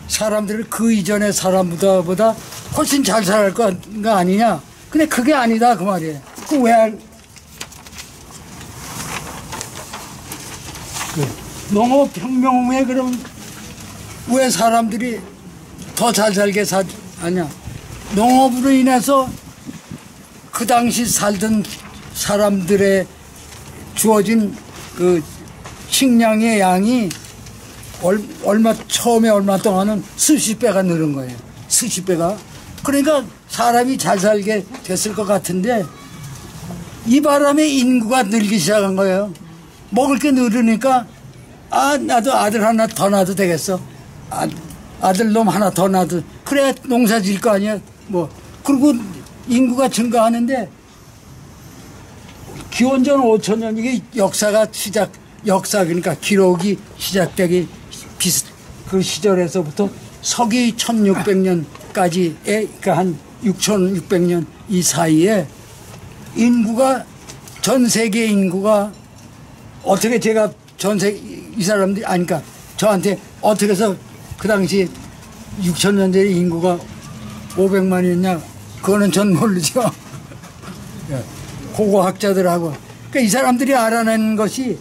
사람들이 그 이전의 사람보다 훨씬 잘 살 거 아니냐? 근데 그게 아니다 그 말이에요. 농업혁명 후에 그럼 왜 사람들이 더 잘 살게 하냐? 농업으로 인해서 그 당시 살던 사람들의 주어진 그 식량의 양이 처음에 얼마 동안은 수십 배가 늘은 거예요. 수십 배가. 그러니까 사람이 잘 살게 됐을 것 같은데 이 바람에 인구가 늘기 시작한 거예요. 먹을 게 늘으니까 나도 아들 하나 더 낳아도 되겠어. 아들놈 하나 더 낳아도 그래야 농사 지을 거 아니야. 그리고 인구가 증가하는데 기원전 5천년 이게 역사 그러니까 기록이 시작되기 그 시절에서부터 서기 1600년까지의 그러니까 한 6600년 이 사이에 전 세계 인구가 어떻게 제가 이 사람들이 그러니까 저한테 어떻게 해서 그 당시 6000년대 인구가 500만이었냐 그거는 전 모르죠. 고고학자들하고 그러니까 이 사람들이 알아낸 것이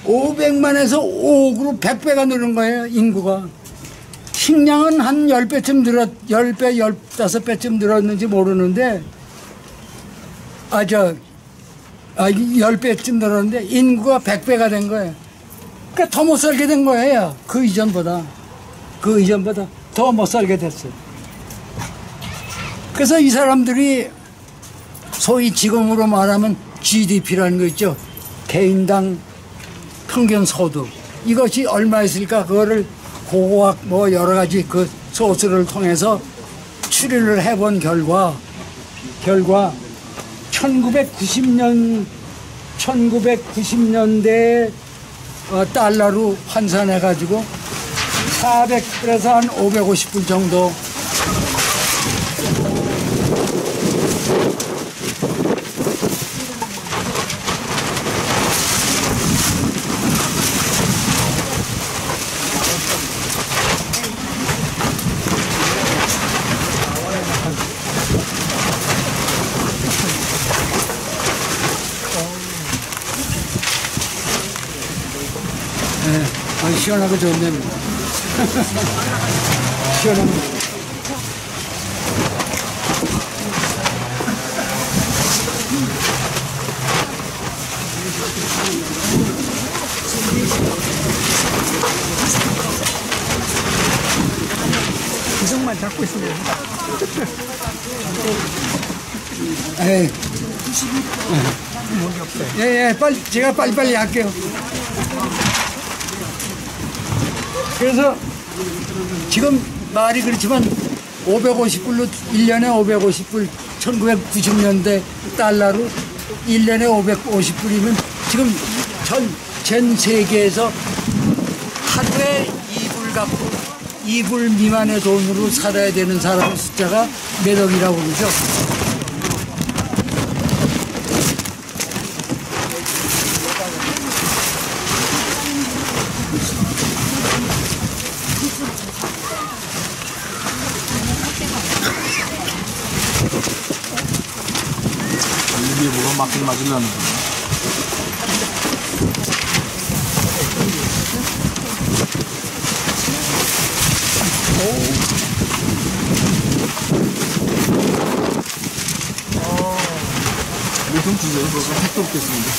500만에서 5억으로 100배가 늘은 거예요. 인구가. 식량은 한 10배쯤 10배, 15배쯤 늘었는지 모르는데 10배쯤 늘었는데 인구가 100배가 된 거예요. 그러니까 더 못 살게 된 거예요. 그 이전보다 더 못 살게 됐어요. 그래서 이 사람들이 소위 지금으로 말하면 GDP라는 거 있죠. 개인당 평균 소득. 이것이 얼마 있을까 그거를 고고학 여러 가지 그 소스를 통해서 추리를 해본 결과 1990년대 달러로 환산해 가지고 400불에서 한 550불 정도 시원하고 좋네. 시원하고. 기둥만 잡고 있으면. 에이. 예, 제가 빨리빨리 할게요. 그래서 지금 말이 그렇지만 550불로 1년에 550불 1990년대 달러로 1년에 550불이면 지금 전 세계에서 하루에 2불 갖고 2불 미만의 돈으로 살아야 되는 사람 숫자가 몇 억이라고 그러죠. 맞긴 맞으려는 거. 좀 주세요. 저 택도 없겠습니다.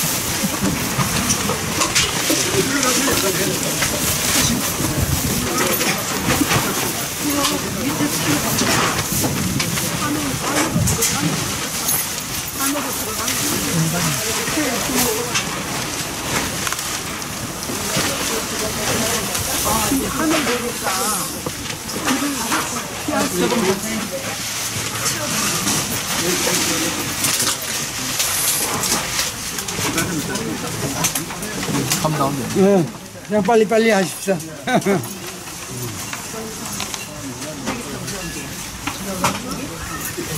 감 나온대. 네, 그냥 빨리빨리 하십시오.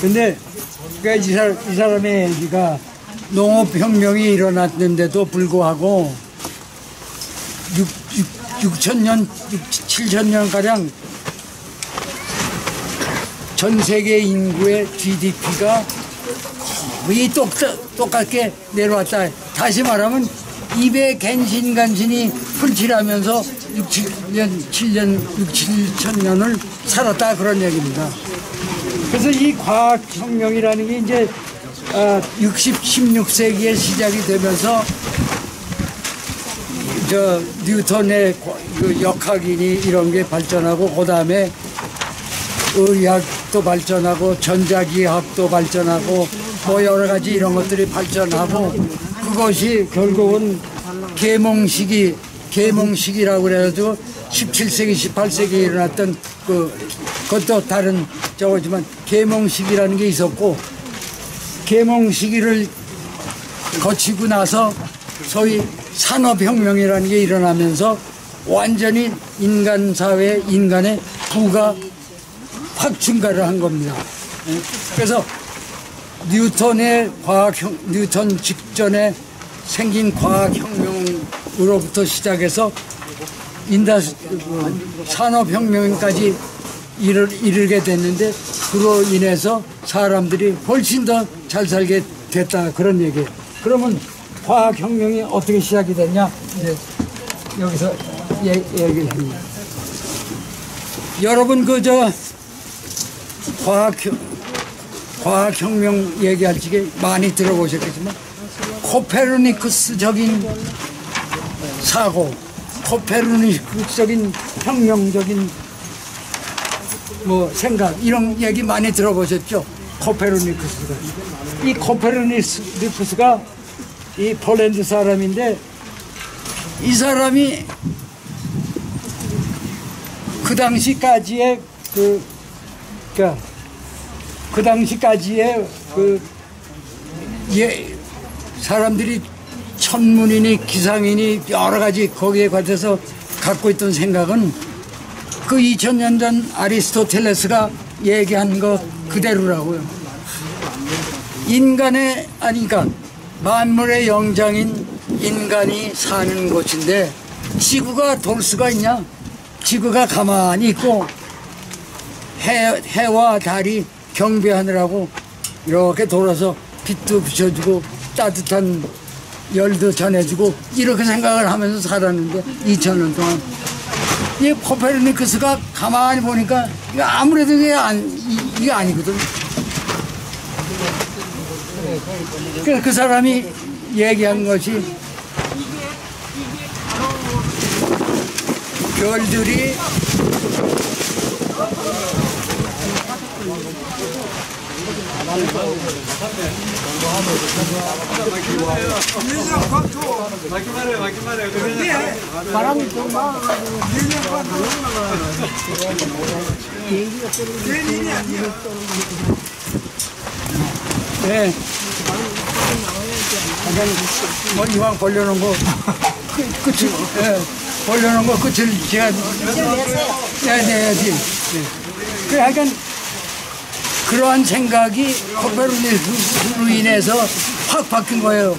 근데 이 사람의 얘기가 농업혁명이 일어났는데도 불구하고 6천년, 7천년가량 전 세계 인구의 GDP가 거의 똑같게 내려왔다. 다시 말하면 입에 간신간신히 풀칠하면서 6, 7천년을 살았다 그런 얘기입니다. 그래서 이 과학혁명이라는 게 이제 16세기에 시작이 되면서 뉴턴의 그 역학이니 이런 게 발전하고 그 다음에 의학도 발전하고 전자기학도 발전하고 뭐 여러 가지 이런 것들이 발전하고 그것이 결국은 계몽시기라고 그래가지고 17세기, 18세기에 일어났던 그것도 다른 저거지만 계몽시기라는 게 있었고 계몽시기를 거치고 나서 소위 산업혁명이라는 게 일어나면서 완전히 인간 사회, 인간의 부가 확 증가를 한 겁니다. 그래서 뉴턴 직전에 생긴 과학혁명으로부터 시작해서 산업혁명까지 이르게 됐는데 그로 인해서 사람들이 훨씬 더 잘 살게 됐다 그런 얘기예요. 그러면 과학혁명이 어떻게 시작이 됐냐? 이제 여기서 얘기를 합니다. 여러분 과학혁명 얘기할 적에 많이 들어보셨겠지만 코페르니쿠스적인 사고, 코페르니쿠스적인 혁명적인 생각 이런 얘기 많이 들어보셨죠? 코페르니쿠스가. 이 코페르니쿠스가 이 폴란드 사람인데 이 사람이 그 당시까지의 사람들이 천문이니 기상이니 여러 가지 거기에 관해서 갖고 있던 생각은 그 2000년 전 아리스토텔레스가 얘기한 것 그대로라고요. 그러니까 만물의 영장인 인간이 사는 곳인데 지구가 돌 수가 있냐? 지구가 가만히 있고 해와 달이 경배하느라고 이렇게 돌아서 빛도 비춰주고 따뜻한 열도 전해주고 이렇게 생각을 하면서 살았는데 2000년 동안 이 코페르니쿠스가 가만히 보니까 이거 아무래도 이게 아니거든. 그래서 그 사람이 얘기한 것이 별들이 바람이 좀 나. 네. 뭐 이왕 벌려놓은 거 끝을 벌려놓은 거 끝을 제가 내야지. 그래 하여간 그러한 생각이 코페르니쿠스로 인해서 확 바뀐 거예요.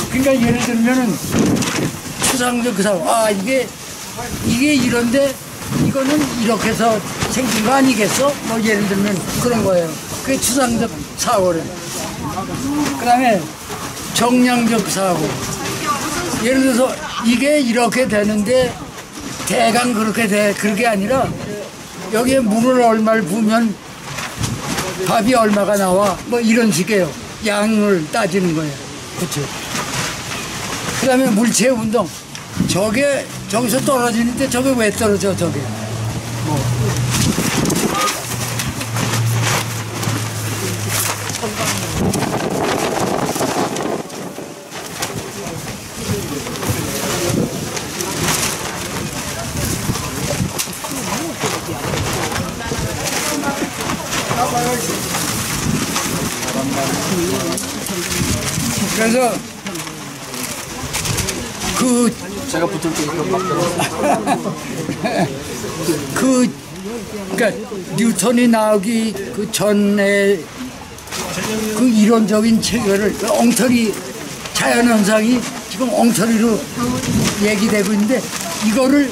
그러니까 예를 들면은 추상적 그 사람 이게 이런데 이거는 이렇게 해서 생긴 거 아니겠어? 뭐 예를 들면 그런 거예요. 그게 추상적 사고래. 그 다음에 정량적 사고. 예를 들어서 이게 이렇게 되는데 대강 그렇게 돼. 그게 아니라 여기에 물을 얼마를 부으면 밥이 얼마가 나와. 뭐 이런 식이에요. 양을 따지는 거예요. 그렇죠. 그 다음에 물체 운동. 저게 저기서 떨어지는데 저게 왜 떨어져 저게. 그래서 제가 붙을 때 이거 막 그러니까 뉴턴이 나오기 그 전에 그 이론적인 체계를 그 엉터리 자연현상이 지금 엉터리로 얘기되고 있는데 이거를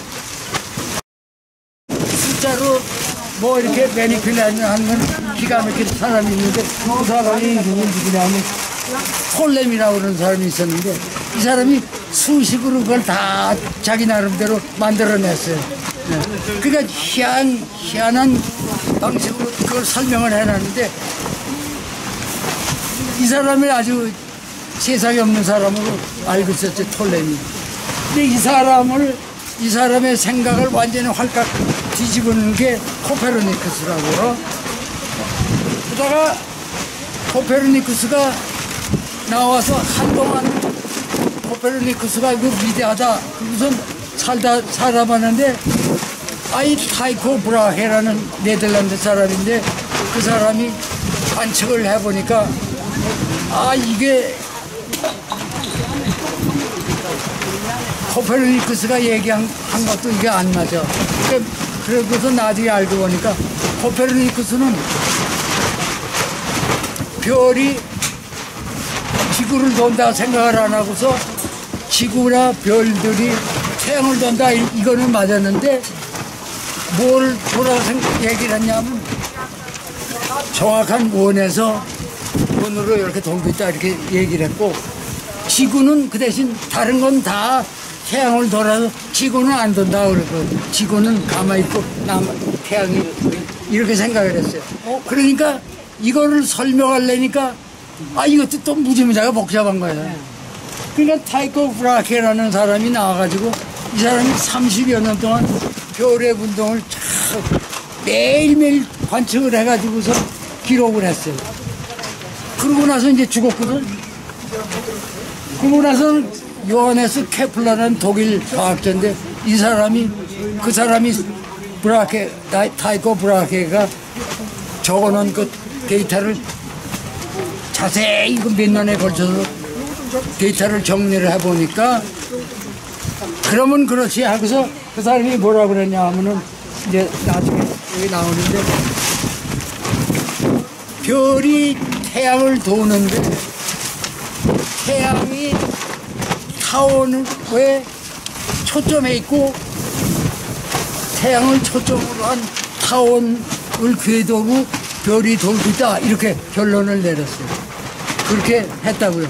숫자로 뭐 이렇게 매니플레이션 하는 건 기가 막힌 사람이 있는데 그 사람이 이름이 누구냐면 톨렘이라고 그러는 사람이 있었는데 이 사람이 수식으로 그걸 다 자기 나름대로 만들어냈어요. 네. 그러니까 희한한 방식으로 그걸 설명을 해놨는데 이 사람이 아주 세상에 없는 사람으로 알고 있었죠, 톨렘이. 근데 이 사람의 생각을 완전히 활짝 뒤집어놓은 게 코페르니쿠스라고요. 그러다가 코페르니쿠스가 나와서 한동안 코페르니쿠스가 이거 위대하다. 그것은 살아봤는데 타이코 브라헤라는 네덜란드 사람인데 그 사람이 관측을 해보니까 이게 코페르니쿠스가 얘기한 것도 이게 안 맞아. 그러고서 나중에 알고 보니까 코페르니쿠스는 별이 지구를 돈다 생각을 안 하고서 지구나 별들이 태양을 돈다 이거는 맞았는데 뭘 돌아서 얘기를 했냐면 정확한 원으로 이렇게 돌고 있다 이렇게 얘기를 했고 지구는 그 대신 다른 건 다 태양을 돌아서 지구는 안 돈다 그랬거든요. 지구는 가만히 있고 태양이 이렇게 생각을 했어요. 그러니까 이거를 설명하려니까 이것도 또 무지무지하게 복잡한 거예요. 그러니까 타이코 브라케라는 사람이 나와가지고 이 사람이 30여 년 동안 별의 운동을 매일매일 관측을 해가지고서 기록을 했어요. 그러고 나서 이제 죽었거든. 그러고 나서는 요하네스 케플러라는 독일 과학자인데 그 사람이 타이코 브라케가 적어놓은 그 데이터를 자세히 몇 년에 걸쳐서 데이터를 정리를 해보니까 그러면 그렇지 하고서 그 사람이 뭐라고 그랬냐 하면은 이제 나중에 여기 나오는데 별이 태양을 도는데 태양이 타원에 초점에 있고 태양을 초점으로 한 타원을 궤도로 별이 돌고 있다 이렇게 결론을 내렸어요. 그렇게 했다고요.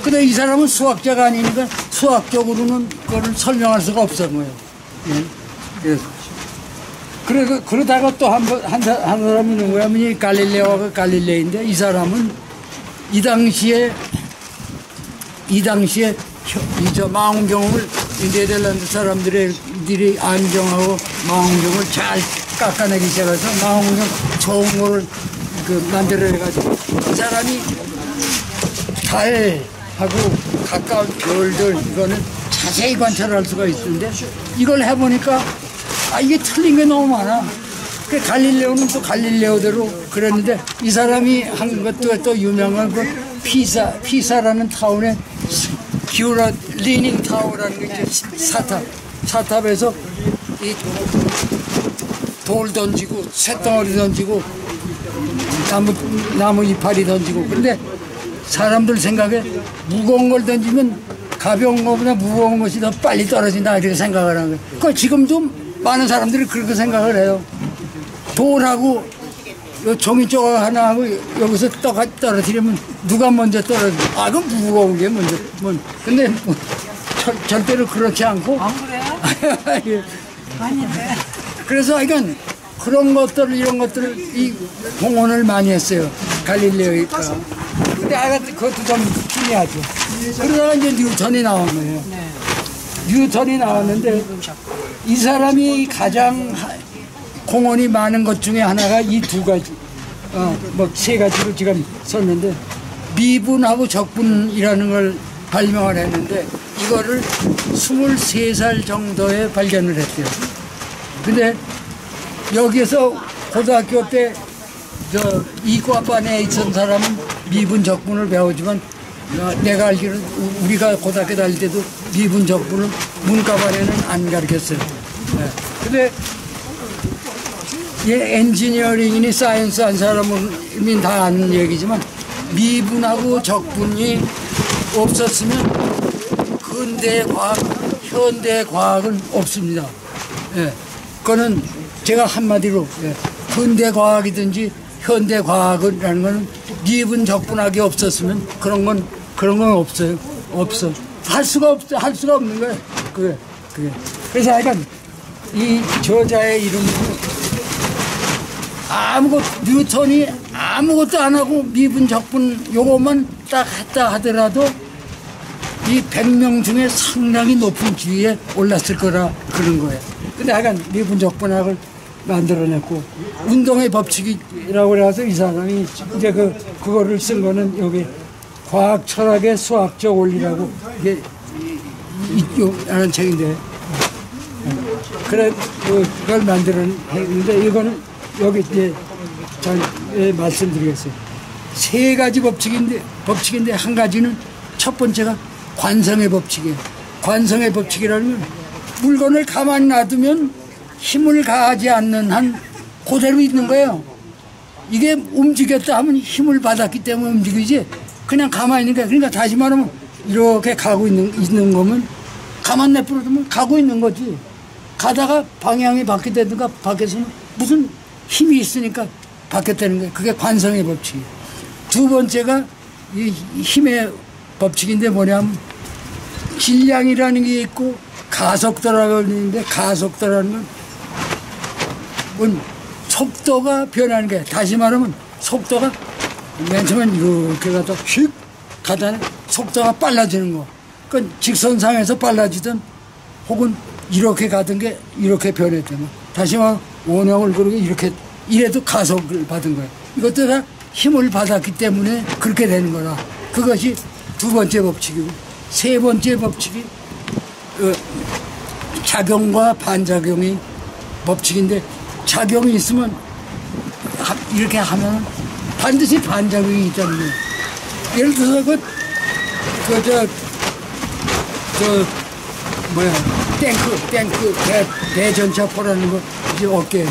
근데 이 사람은 수학자가 아니니까 수학적으로는 그거를 설명할 수가 없었던 거예요. 예. 그래서 그러다가 또 한 사람이 누구냐면 이 갈릴레오가 갈릴레인데 이 사람은 이 당시에 저 망원경을 네덜란드 사람들이 안경하고 망원경을 잘 깎아내기 시작해서 망원경 좋은 거를 만들어내가지고 그 사람이 달하고 가까운 별들 이거는 자세히 관찰할 수가 있는데 이걸 해보니까 이게 틀린 게 너무 많아. 그 갈릴레오는 또 갈릴레오대로 그랬는데 이 사람이 한 것도 또 유명한 그 피사라는 타운에 기울어 리닝 타워라는 게 있죠. 사탑에서 이 돌 던지고 쇳덩어리 던지고 나무 이파리 던지고 그런데 사람들 생각에 무거운 걸 던지면 가벼운 것보다 무거운 것이 더 빨리 떨어진다 이렇게 생각을 하는 거예요. 지금도 많은 사람들이 그렇게 생각을 해요. 돌하고 요 종이 조각 하나 하고 여기서 떨어뜨리면 누가 먼저 떨어져? 아, 그건 무거운 게 먼저. 근데 뭐, 절대로 그렇지 않고. 안 그래? 예. 아닌데. 그래서 하여간 그런 것들, 이런 것들을 이 공헌을 많이 했어요. 갈릴레오가. 근데 하여간 그것도 좀 중요하죠. 그러다가 이제 뉴턴이 나온 거예요. 뉴턴이 나왔는데 이 사람이 가장 공헌이 많은 것 중에 하나가 이 두 가지, 뭐 세 가지로 지금 썼는데 미분하고 적분이라는 걸 발명을 했는데 이거를 23살 정도에 발견을 했대요. 근데 여기에서 고등학교 때 이과반에 있던 사람은 미분 적분을 배우지만 내가 알기로는 우리가 고등학교 다닐 때도 미분 적분을 문과반에는 안 가르쳤어요. 네. 근데 엔지니어링이니 사이언스 한 사람은 다 아는 얘기지만 미분하고 적분이 없었으면 현대 과학은 없습니다. 예. 그거는 제가 한마디로 근대 과학이든지 현대 과학이라는 거는 미분 적분학이 없었으면 그런 건 없어요. 없어. 할 수가 없는 거예요. 그게. 그래서 하여간 이 저자의 이름은 뉴턴이 아무것도 안 하고 미분 적분 요것만 딱 했다 하더라도 이 100명 중에 상당히 높은 지위에 올랐을 거라 그런 거예요. 근데 하여간 미분 적분학을 만들어냈고 운동의 법칙이라고 해서 이 사람이 이제 그거를 쓴 거는 여기 과학 철학의 수학적 원리라고 이게 이라는 책인데 그래 그걸 만들어냈는데 이거는 여기 이제 잘 말씀드리겠어요. 세 가지 법칙인데 한 가지는 첫 번째가 관성의 법칙이에요. 관성의 법칙이라는 건 물건을 가만히 놔두면 힘을 가하지 않는 한 그대로 있는 거예요. 이게 움직였다 하면 힘을 받았기 때문에 움직이지 그냥 가만히 있는 거예요. 그러니까 다시 말하면 이렇게 가고 있는 거면 가만 내버려두면 가고 있는 거지. 가다가 방향이 바뀌다든가 바뀌었으면 무슨 힘이 있으니까 바뀌었다는 거예요. 그게 관성의 법칙이에요. 두 번째가 이 힘의 법칙인데 뭐냐면 질량이라는 게 있고 가속도라고 하는데 가속도라는 건 속도가 변하는 거예요. 다시 말하면 속도가 맨 처음엔 이렇게 가다 휙 가다가 속도가 빨라지는 거. 그건 직선상에서 빨라지든 혹은 이렇게 가던 게 이렇게 변했다면 다시 말하면 원형을 그렇게 이렇게 이래도 가속을 받은 거예요. 이것도 다 힘을 받았기 때문에 그렇게 되는 거라. 그것이 두 번째 법칙이고 세 번째 법칙이 작용과 반작용이 법칙인데 작용이 있으면 이렇게 하면 반드시 반작용이 있다는 거예요. 예를 들어서 탱크 대전차포라는 거 이제 어깨에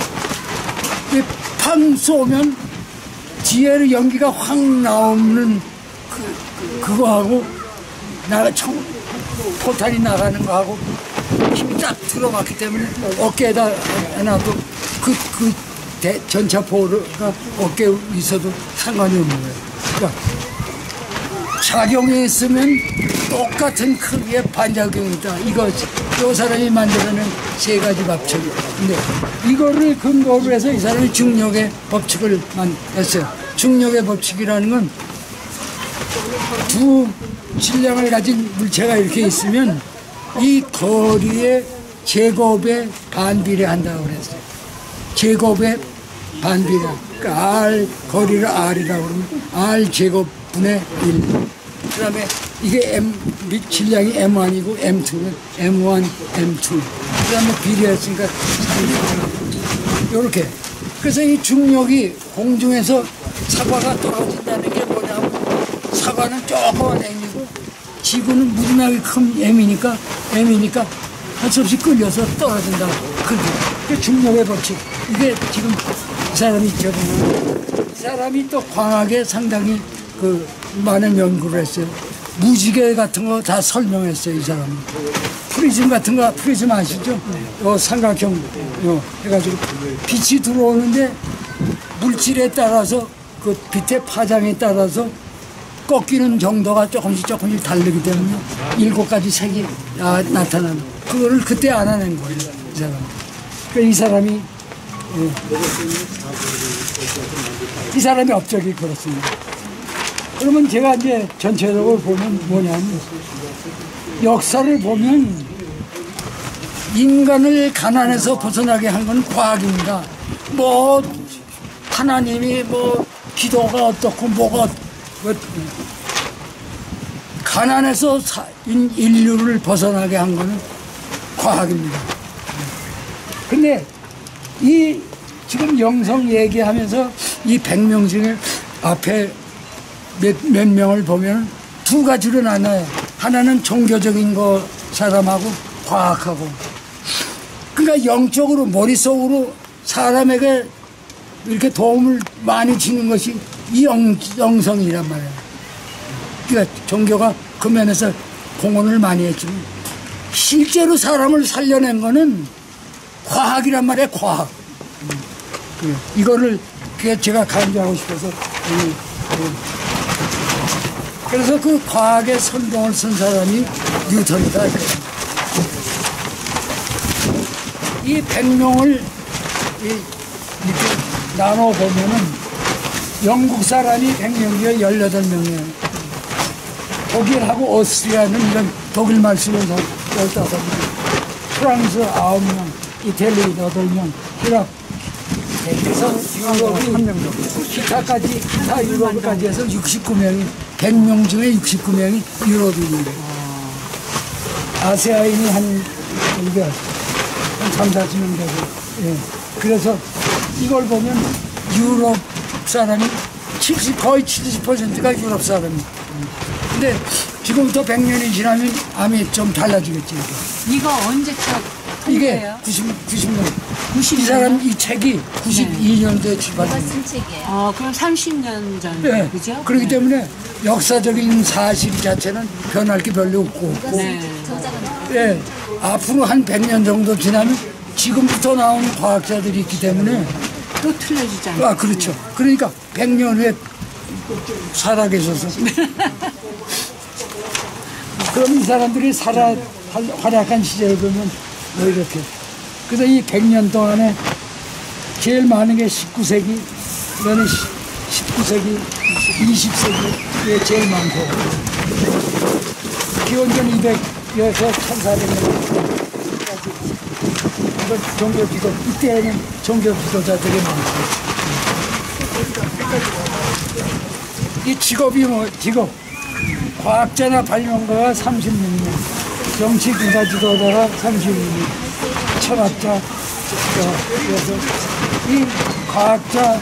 팡 쏘면 뒤에로 연기가 확 나오는 그거하고 포탄이 나가는 거하고 힘이 딱 들어갔기 때문에 어깨에다 놔도 전차포가 어깨에 있어도 상관이 없는 거예요. 그러니까 작용이 있으면 똑같은 크기의 반작용이 있다. 이 사람이 만들어낸 세 가지 법칙인데 이거를 근거로 해서 이 사람이 중력의 법칙을 했어요. 중력의 법칙이라는 건 두 질량을 가진 물체가 이렇게 있으면 이 거리의 제곱에 반비례한다고 그랬어요. 제곱에 반비례. 그러니까 거리를 R이라고 그러면 R 제곱분의 1. 그 다음에 이게 질량이 M1이고 M2는 M1, M2. 그 다음에 비례했으니까 이렇게. 그래서 이 중력이 공중에서 사과가 떨어진다는 게 뭐냐면 사과는 조그만 M이고 지구는 무지하게 큰 M이니까 할 수 없이 끌려서 떨어진다. 그게 중력의 법칙. 이게 지금 이 사람이 있거든요. 이 사람이 또 광학에 상당히 많은 연구를 했어요. 무지개 같은 거 다 설명했어요, 이 사람이. 프리즘 같은 거, 프리즘 아시죠? 삼각형, 해가지고 빛이 들어오는데 물질에 따라서 그 빛의 파장에 따라서 꺾이는 정도가 조금씩 다르기 때문에 7가지 색이 나타나는 그거를 그때 알아낸 거예요. 이 사람. 그러니까 이 사람이 이 사람의 업적이 그렇습니다. 그러면 제가 이제 전체적으로 보면 뭐냐면 역사를 보면 인간을 가난에서 벗어나게 한 건 과학입니다. 뭐 하나님이 뭐 기도가 어떻고 뭐가 가난에서 인류를 벗어나게 한 거는 과학입니다. 근데 이 지금 영성 얘기하면서 이 100명 중에 앞에 몇 명을 보면 두 가지로 나눠요. 하나는 종교적인 거 사람하고 과학하고. 그러니까 영적으로 머릿속으로 사람에게 이렇게 도움을 많이 주는 것이 이 영성이란 말이에요. 그러니까 종교가 그 면에서 공헌을 많이 했지만 실제로 사람을 살려낸 거는 과학이란 말이에요. 과학. 이거를 제가 강조하고 싶어서 그래서 그 과학의 선봉을 쓴 사람이 뉴턴이다. 이 100명을 이렇게 나눠보면은 영국 사람이 100명 중에 18명이에요. 독일하고 오스트리아는 이런 독일 말 쓰는 사람 15명, 프랑스 9명, 이태리 8명, 히랍 해서 유럽이 1명 정도. 기타 유럽까지 해서 69명이, 100명 중에 69명이 유럽인인데. 아시아인이 한 3, 40명 되고. 예. 그래서 이걸 보면 유럽 사람이 거의 70%가 유럽 사람이에요. 근데 지금부터 100년이 지나면 암이 좀 달라지겠지. 이거 언제적 이게 90년. 이 사람 이 책이 92년도에 출版. 쓴 책이에요. 그럼 30년 전, 네. 그죠? 그렇기 때문에 역사적인 사실 자체는 변할 게 별로 없고. 네. 예. 앞으로 한 100년 정도 지나면 지금부터 나오는 과학자들이 있기 때문에 또 틀려지잖아요. 그렇죠. 그러니까 100년 후에 살아계셔서. 그럼 이 사람들이 활약한 시절을 보면 뭐 이렇게. 그래서 이 100년 동안에 제일 많은 게 19세기, 그다음에 19세기, 20세기에 제일 많고, 기원전 200에서 1400년까지. 이건 종교 지도, 이때는 종교 지도자들이 많고. 이 직업이 직업. 과학자나 발명가가 36명, 정치 군사 지도자가 36명, 철학자, 그래서 이 과학자,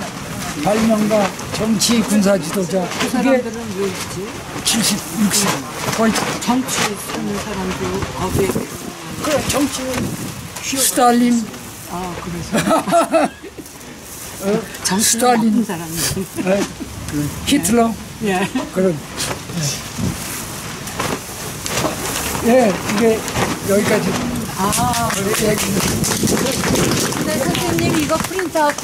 발명가, 정치 군사 지도자, 그 사람들은 왜 있지? 70, 60, 거의 정치 쓰는 사람도 거기에. 그래, 정치, 스탈린, 그래서. 정치는 나쁜 사람들. 히틀러, 예. 그런. 예, 이게 여기까지. 근데 선생님 이거 프린트아웃